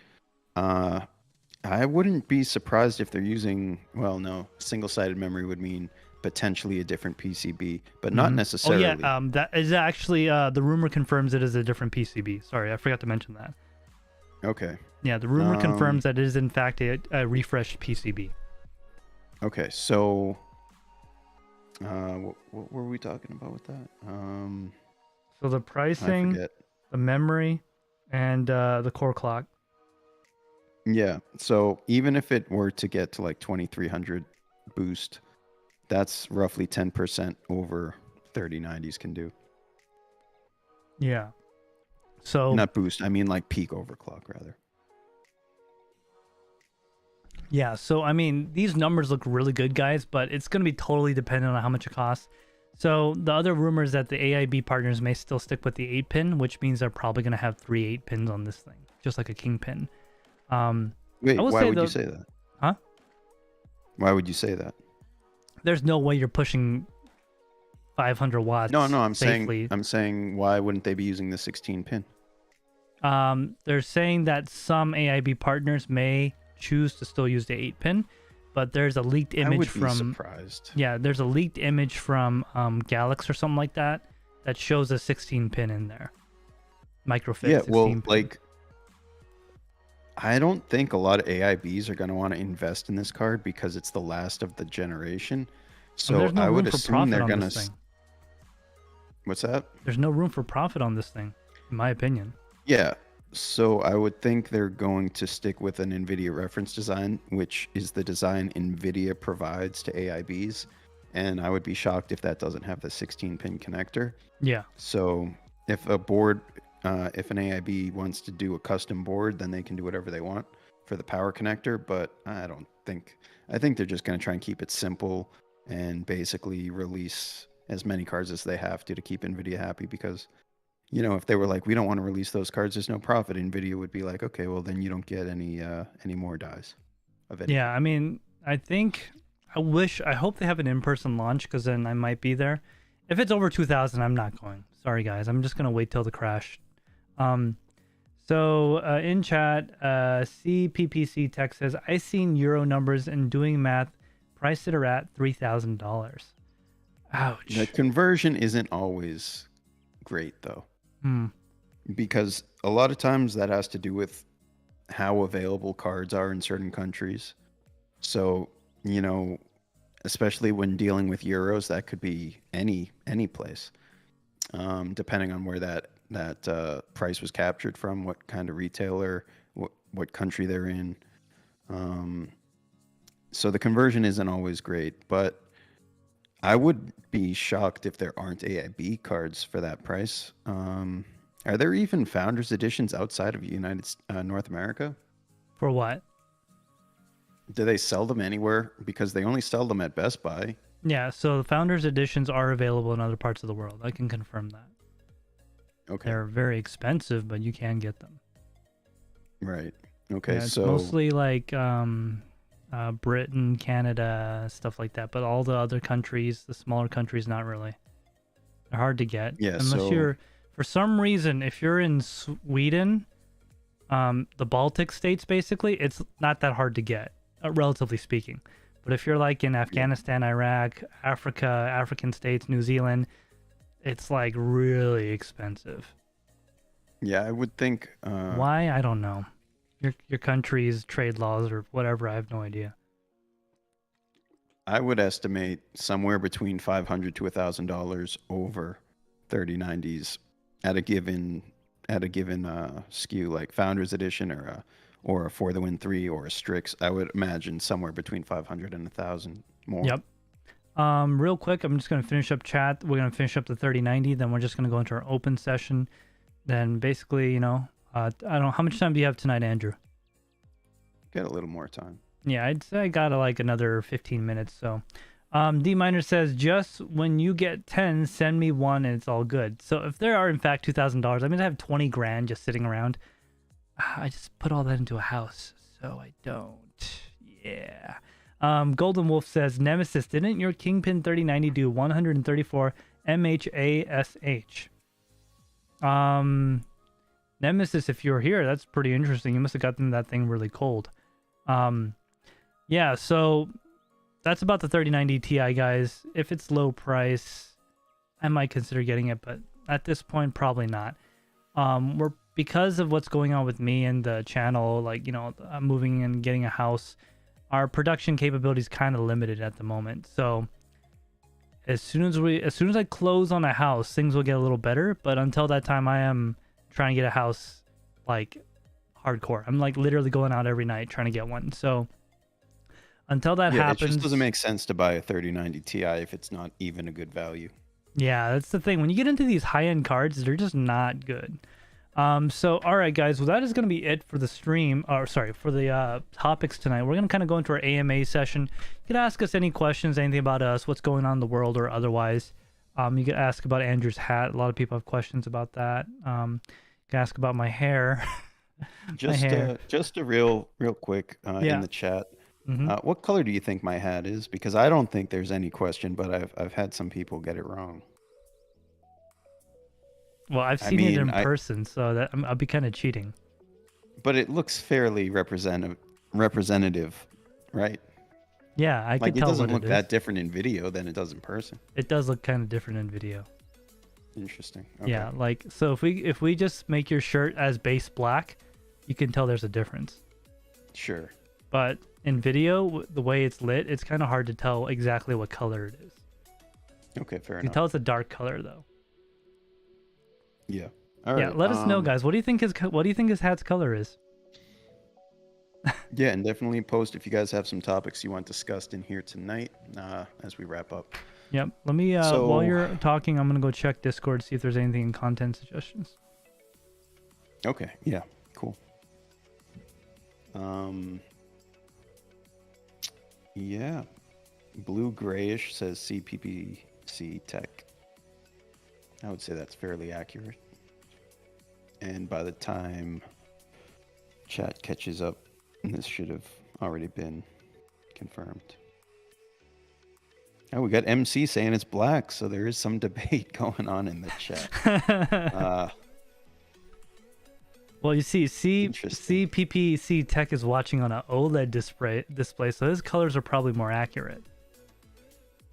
I wouldn't be surprised if they're using, well, no, single-sided memory would mean potentially a different PCB, but not necessarily. Oh yeah, that is actually the rumor confirms it is a different PCB. Sorry, I forgot to mention that. Okay. Yeah, the rumor confirms that it is in fact a refreshed PCB. Okay, so what were we talking about with that? So the I pricing, forget. the memory, and the core clock. Yeah, so even if it were to get to like 2300 boost, that's roughly 10% over 3090s can do. Yeah. So Not boost, I mean like peak overclock rather. yeah, so I mean these numbers look really good, guys, but it's going to be totally dependent on how much it costs. So the other rumor is that the AIB partners may still stick with the 8-pin, which means they're probably going to have 3 8-pins on this thing, just like a king pin. Wait, why would you say that? Huh? Why would you say that? There's no way you're pushing 500 watts. No, I'm safely. saying why wouldn't they be using the 16 pin? They're saying that some AIB partners may choose to still use the 8-pin, but there's a leaked image I would from be surprised. Yeah, there's a leaked image from Galax or something like that shows a 16-pin in there. Microfit. Yeah, 16 well, pin. like I don't think a lot of AIBs are going to want to invest in this card because it's the last of the generation. So there's no I would room for assume profit they're on going this to. thing. What's that? There's no room for profit on this thing, in my opinion. Yeah. So I would think they're going to stick with an NVIDIA reference design, which is the design NVIDIA provides to AIBs. And I would be shocked if that doesn't have the 16-pin connector. Yeah. So if a board, if an AIB wants to do a custom board, then they can do whatever they want for the power connector. But I think they're just going to try and keep it simple and basically release as many cards as they have to keep NVIDIA happy because, you know, if they were like, we don't want to release those cards, there's no profit. NVIDIA would be like, okay, well then you don't get any more dies of it. Yeah, I mean, I hope they have an in-person launch because then I might be there. If it's over 2,000, I'm not going. Sorry guys, I'm just gonna wait till the crash. So in chat, CPPC Tech says, I seen Euro numbers and doing math, priced it at $3,000. Ouch. The conversion isn't always great though. Because a lot of times that has to do with how available cards are in certain countries. So, you know, especially when dealing with euros, that could be any place, depending on where that price was captured from, what kind of retailer, what country they're in. So the conversion isn't always great, but I would be shocked if there aren't AIB cards for that price. Are there even Founders Editions outside of North America? For what? Do they sell them anywhere? Because they only sell them at Best Buy. Yeah, so the Founders Editions are available in other parts of the world. I can confirm that. Okay. They're very expensive, but you can get them. Right. Okay, Yeah, it's so mostly like Britain, Canada, stuff like that. But all the other countries, the smaller countries, not really. They're hard to get. Yeah, Unless you're, for some reason, if you're in Sweden, the Baltic states, basically, it's not that hard to get, relatively speaking. But if you're like in Afghanistan, Iraq, Africa, African states, New Zealand, it's like really expensive. Yeah, I would think. Why? I don't know. Your country's trade laws or whatever. I have no idea. I would estimate somewhere between $500 to $1,000 over 3090s at a given SKU, like Founders Edition or a For the Win 3 or a Strix. I would imagine somewhere between 500 and 1,000 more. Yep. Real quick, I'm just gonna finish up chat. We're gonna finish up the 3090. Then we're just gonna go into our open session. Then basically, you know, I don't know how much time do you have tonight, Andrew? Get a little more time. Yeah, I'd say I got like another 15 minutes. So, D Miner says, just when you get 10, send me one and it's all good. So if there are in fact $2,000, I mean, I have 20 grand just sitting around. I just put all that into a house, so I don't. Yeah. Golden Wolf says, Nemesis, didn't your Kingpin 3090 do 134 MHASH? Nemesis, if you're here, that's pretty interesting. You must have gotten that thing really cold. Yeah, so that's about the 3090 Ti, guys. If it's low price, I might consider getting it, but at this point, probably not. Because of what's going on with me and the channel, like, you know, moving and getting a house, our production capability is kind of limited at the moment. So as soon as I close on a house, things will get a little better. But until that time, I am trying to get a house like hardcore. I'm like literally going out every night trying to get one. So until that happens, it just doesn't make sense to buy a 3090 Ti if it's not even a good value. Yeah, that's the thing. When you get into these high-end cards, they're just not good. So, all right, guys. Well, that is going to be it for the stream. Or sorry, for the topics tonight. We're going to kind of go into our AMA session. You can ask us any questions, anything about us, what's going on in the world, or otherwise. You can ask about Andrew's hat. A lot of people have questions about that. You can ask about my hair. Just a real quick in the chat. What color do you think my hat is? Because I don't think there's any question, but I've had some people get it wrong. Well, I've seen it in person, so that I'll be kind of cheating. But it looks fairly representative, right? Yeah, I could tell. It doesn't look that different in video than it does in person. It does look kind of different in video. Interesting. Okay. Yeah, like so if we just make your shirt as base black, you can tell there's a difference. Sure. But in video, the way it's lit, it's kind of hard to tell exactly what color it is. Okay, fair enough. You can tell it's a dark color though. Yeah. All right. Yeah, let us know, guys. What do you think his hat's color is? Yeah, and definitely post if you guys have some topics you want discussed in here tonight as we wrap up. Yep. Let me while you're talking, I'm gonna go check Discord, see if there's anything in content suggestions. Okay. Yeah. Cool. Yeah. Blue grayish says CPPC Tech. I would say that's fairly accurate. And by the time chat catches up, this should have already been confirmed. Oh, we got MC saying it's black, so there is some debate going on in the chat. Well, you see, CPPC Tech is watching on an OLED display, so his colors are probably more accurate.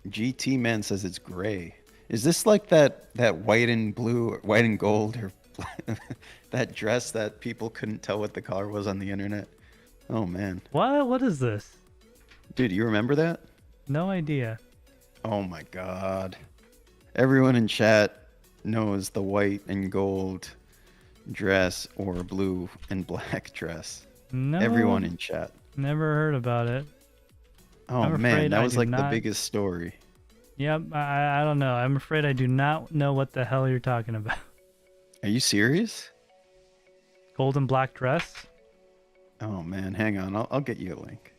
GT Man says it's gray. Is this like that white and blue, or white and gold, or that dress that people couldn't tell what the color was on the internet? Oh man. What is this? Dude, you remember that? No idea. Oh my god. Everyone in chat knows the white and gold dress or blue and black dress. No. Everyone in chat. Never heard about it. Oh man, that was like the biggest story. Yep, I don't know. I'm afraid I do not know what the hell you're talking about. Are you serious? Gold and black dress? Oh man, hang on. I'll get you a link.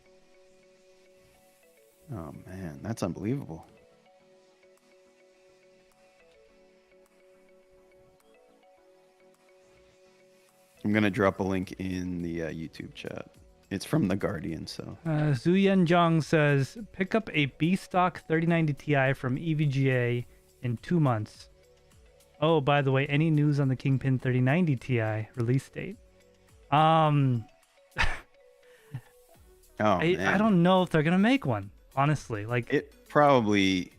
Oh man, that's unbelievable. I'm going to drop a link in the YouTube chat. It's from The Guardian, so. Zuyen Zhang says, pick up a B-stock 3090 Ti from EVGA in 2 months. Oh, by the way, any news on the Kingpin 3090 Ti release date? Man. I don't know if they're going to make one, honestly. Like, it probably...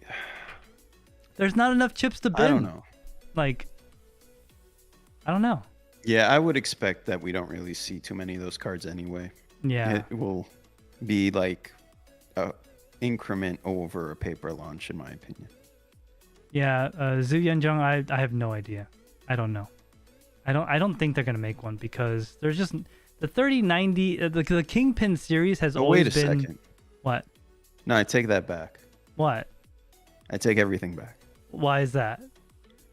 There's not enough chips to bin. I don't know. Like, I don't know. Yeah, I would expect that we don't really see too many of those cards anyway. Yeah. It will be like a increment over a paper launch, in my opinion. Yeah, Zhu Yanzhong, I have no idea. I don't know. I don't think they're gonna make one because there's just the 3090 the Kingpin series has always been. Wait a second. What? No, I take that back. What? I take everything back. Why is that?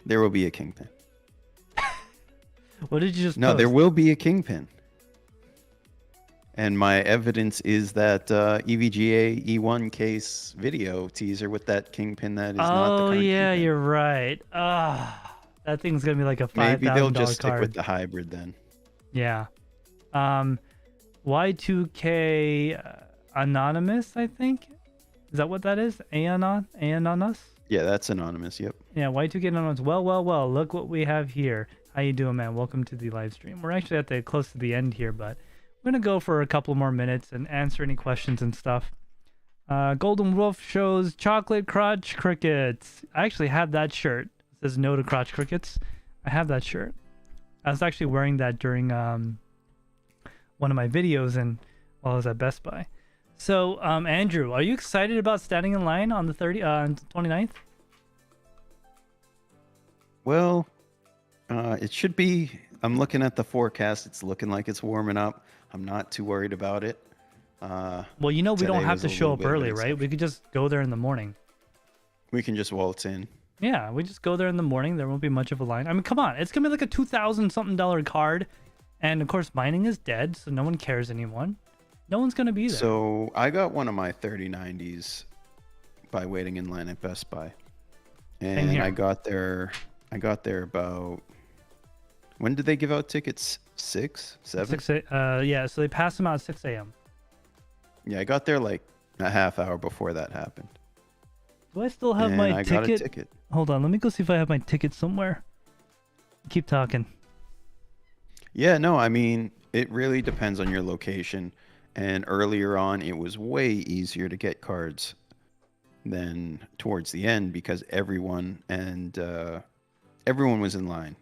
There will be a Kingpin. What did you just No, post? there will be a Kingpin. And my evidence is that EVGA E1 case video teaser with that Kingpin that is not the current yeah, Kingpin. you're right. That thing's gonna be like a $5,000 card. Maybe they'll just stick with the hybrid then. Yeah. Y2K Anonymous, I think. Is that what that is? Anonymous? Yeah, that's anonymous. Yep. Yeah, Y2K Anonymous. Well, look what we have here. How you doing, man? Welcome to the live stream. We're actually at the close to the end here, but we're going to go for a couple more minutes and answer any questions and stuff. Golden Wolf shows chocolate crotch crickets. I actually have that shirt. It says no to crotch crickets. I have that shirt. I was actually wearing that during one of my videos and while I was at Best Buy. So, Andrew, are you excited about standing in line on the 29th? Well, it should be. I'm looking at the forecast. It's looking like it's warming up. I'm not too worried about it. Well, you know, we don't have to show up early, right? We could just go there in the morning. We can just waltz in. Yeah, we just go there in the morning. There won't be much of a line. I mean, come on. It's going to be like a $2,000-something card. And, of course, mining is dead, so no one cares anymore. No one's going to be there. So I got one of my 3090s by waiting in line at Best Buy. And I got there about... When did they give out tickets? 6? 7? 6 yeah, so they passed them out at 6 a.m. Yeah, I got there like a half hour before that happened. Do I still have my ticket? Got a ticket. Hold on, let me go see if I have my ticket somewhere. Keep talking. Yeah, no, I mean, it really depends on your location. And earlier on, it was way easier to get cards than towards the end because everyone was in line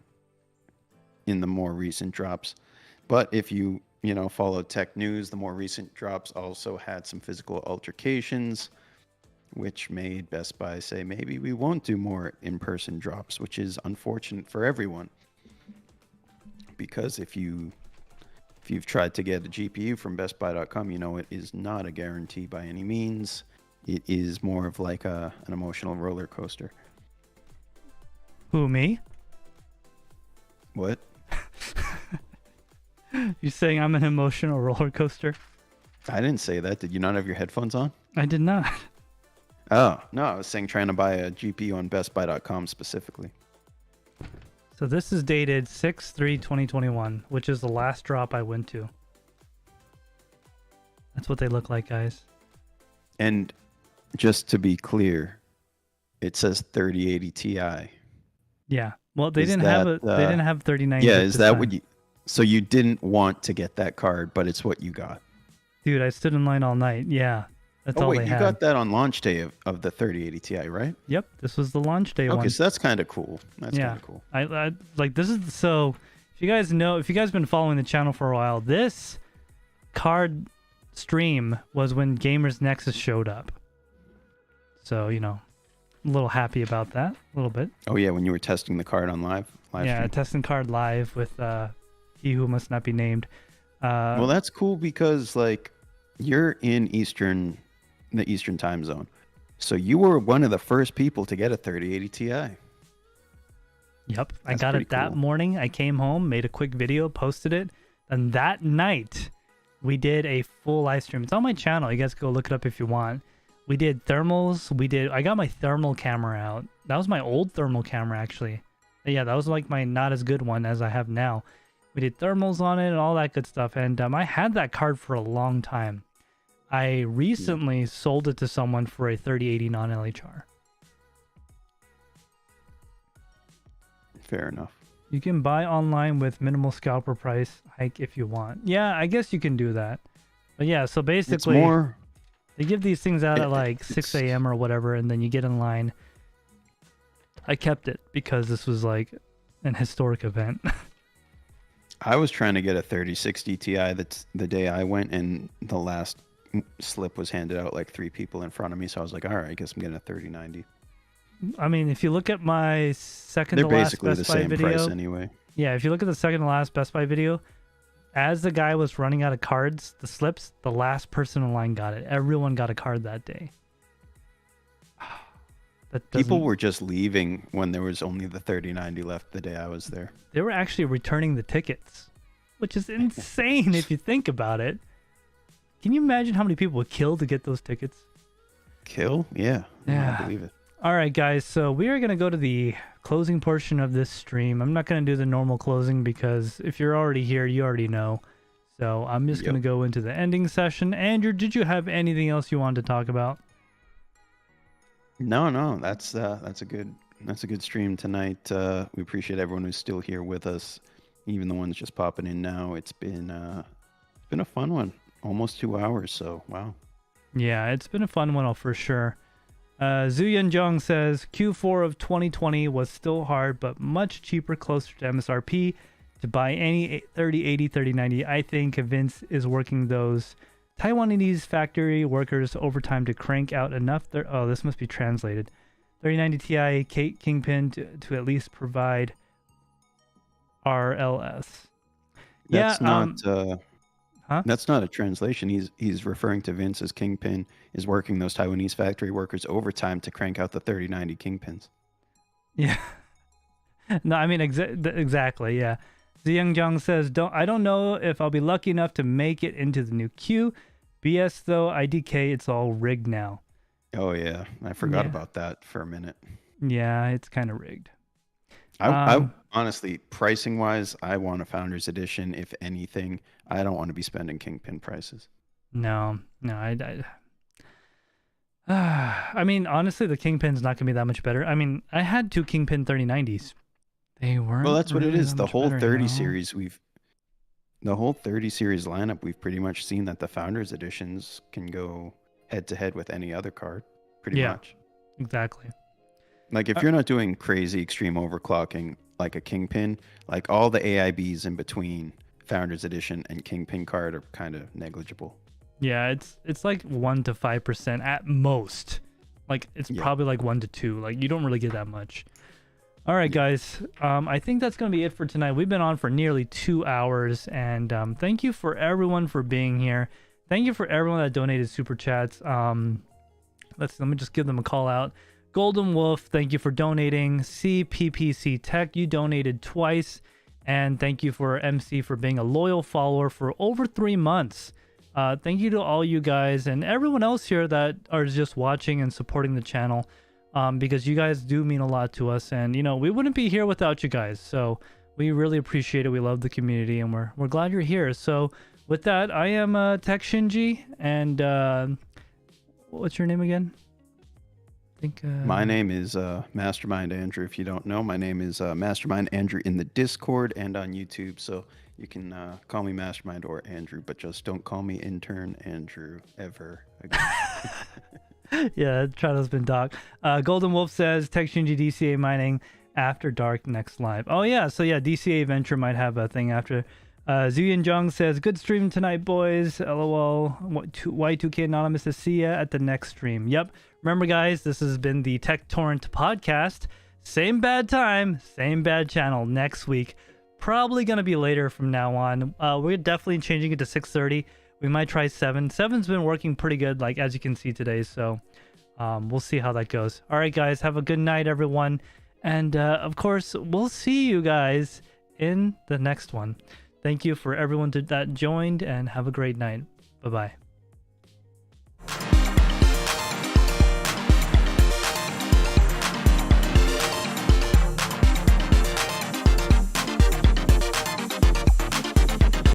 in the more recent drops. But if you follow tech news, the more recent drops also had some physical altercations, which made Best Buy say maybe we won't do more in-person drops, which is unfortunate for everyone. Because if you've tried to get a GPU from bestbuy.com, you know it is not a guarantee by any means. It is more of like an emotional roller coaster. Who, me? What? You saying I'm an emotional roller coaster? I didn't say that. Did you not have your headphones on? I did not. Oh, no, I was saying trying to buy a GPU on bestbuy.com specifically. So this is dated 6/3/2021, which is the last drop I went to. That's what they look like, guys. And just to be clear, it says 3080 Ti. Yeah. Well, they didn't have 3090. Yeah, is that what you... So you didn't want to get that card, but it's what you got. Dude, I stood in line all night. Yeah. That's all they had. You got that on launch day of the 3080 Ti, right? Yep, this was the launch day one. Okay, so that's kind of cool. That's kind of cool. I like this is so. If you guys been following the channel for a while, this card stream was when Gamers Nexus showed up. So I'm a little happy about that, a little bit. Oh yeah, when you were testing the card on live yeah, stream. Testing card live with he who must not be named. Well, that's cool because like you're in the Eastern time zone. So you were one of the first people to get a 3080 Ti. Yep. I got it that morning. I came home, made a quick video, posted it. And that night, we did a full live stream. It's on my channel. You guys can go look it up if you want. We did thermals. I got my thermal camera out. That was my old thermal camera, actually. Yeah, that was like my not as good one as I have now. We did thermals on it and all that good stuff. And I had that card for a long time. I recently sold it to someone for a 3080 non-LHR. Fair enough. You can buy online with minimal scalper price hike if you want. Yeah, I guess you can do that. But yeah, so basically, they give these things out at like 6 a.m. or whatever, and then you get in line. I kept it because this was like an historic event. I was trying to get a 3060 Ti that's the day I went, and the last slip was handed out like 3 people in front of me, so I was like, all right, I guess I'm getting a 3090. I mean, if you look at my second to last Best Buy video, they're basically the same price anyway. Yeah, if you look at the second to last Best Buy video, as the guy was running out of cards, the slips, the last person in line got it. Everyone got a card that day. People were just leaving when there was only the 3090 left the day I was there. They were actually returning the tickets, which is insane if you think about it. Can you imagine how many people would kill to get those tickets? Kill? Yeah. I believe it. All right, guys. So we are going to go to the closing portion of this stream. I'm not going to do the normal closing because if you're already here, you already know. So I'm just Yep. going to go into the ending session. Andrew, did you have anything else you wanted to talk about? No, that's a good stream tonight. We appreciate everyone who's still here with us, even the ones just popping in now. It's been a fun one, almost 2 hours. So wow. Yeah, it's been a fun one for sure. Zuyan Jung says Q4 of 2020 was still hard, but much cheaper, closer to MSRP to buy any 3080, 3090. I think Vince is working those Taiwanese factory workers overtime to crank out enough. Oh, this must be translated. 3090 Ti Kingpin to at least provide RLS. That's not huh? That's not a translation. He's referring to Vince as Kingpin is working those Taiwanese factory workers overtime to crank out the 3090 Kingpins. Yeah. No, I mean exactly. Yeah. Ziyang Jiang says, I don't know if I'll be lucky enough to make it into the new queue. BS though, IDK, it's all rigged now. Oh yeah, I forgot about that for a minute. Yeah, it's kind of rigged. I honestly, pricing wise, I want a Founders Edition. If anything, I don't want to be spending Kingpin prices. No, I mean, honestly, the Kingpin's not gonna be that much better. I mean, I had 2 Kingpin 3090s. They weren't. Well, that's what it is. The whole 30 series, the whole 30 series lineup, we've pretty much seen that the Founders Editions can go head to head with any other card, pretty much. Exactly. Like if you're not doing crazy extreme overclocking like a Kingpin, like all the AIBs in between Founders Edition and Kingpin card are kind of negligible. Yeah, it's like 1 to 5% at most. Like it's probably like 1 to 2. Like you don't really get that much. All right, guys. I think that's going to be it for tonight. We've been on for nearly 2 hours, and thank you for everyone for being here. Thank you for everyone that donated super chats. Let me just give them a call out. Golden Wolf, thank you for donating. CPPC Tech, you donated twice, and thank you for MC for being a loyal follower for over 3 months. Thank you to all you guys and everyone else here that are just watching and supporting the channel. Because you guys do mean a lot to us, and we wouldn't be here without you guys. So we really appreciate it. We love the community, and we're glad you're here. So with that, I am TekShinji, and what's your name again? I think my name is Mastermind Andrew. If you don't know, my name is Mastermind Andrew in the Discord and on YouTube. So you can call me Mastermind or Andrew, but just don't call me Intern Andrew ever again. Yeah, Trial's been doc. Golden Wolf says TekShinji DCA mining after dark next live. Oh yeah, so yeah, DCA Venture might have a thing after. Zuyan Jung says good stream tonight, boys. LOL. Y2K Anonymous to see ya at the next stream. Yep. Remember, guys, this has been the Tek Torrent Podcast. Same bad time, same bad channel next week. Probably gonna be later from now on. We're definitely changing it to 6:30. We might try 7. 7's been working pretty good, like as you can see today. So we'll see how that goes. All right, guys, have a good night, everyone. And of course, we'll see you guys in the next one. Thank you for everyone that joined, and have a great night. Bye-bye.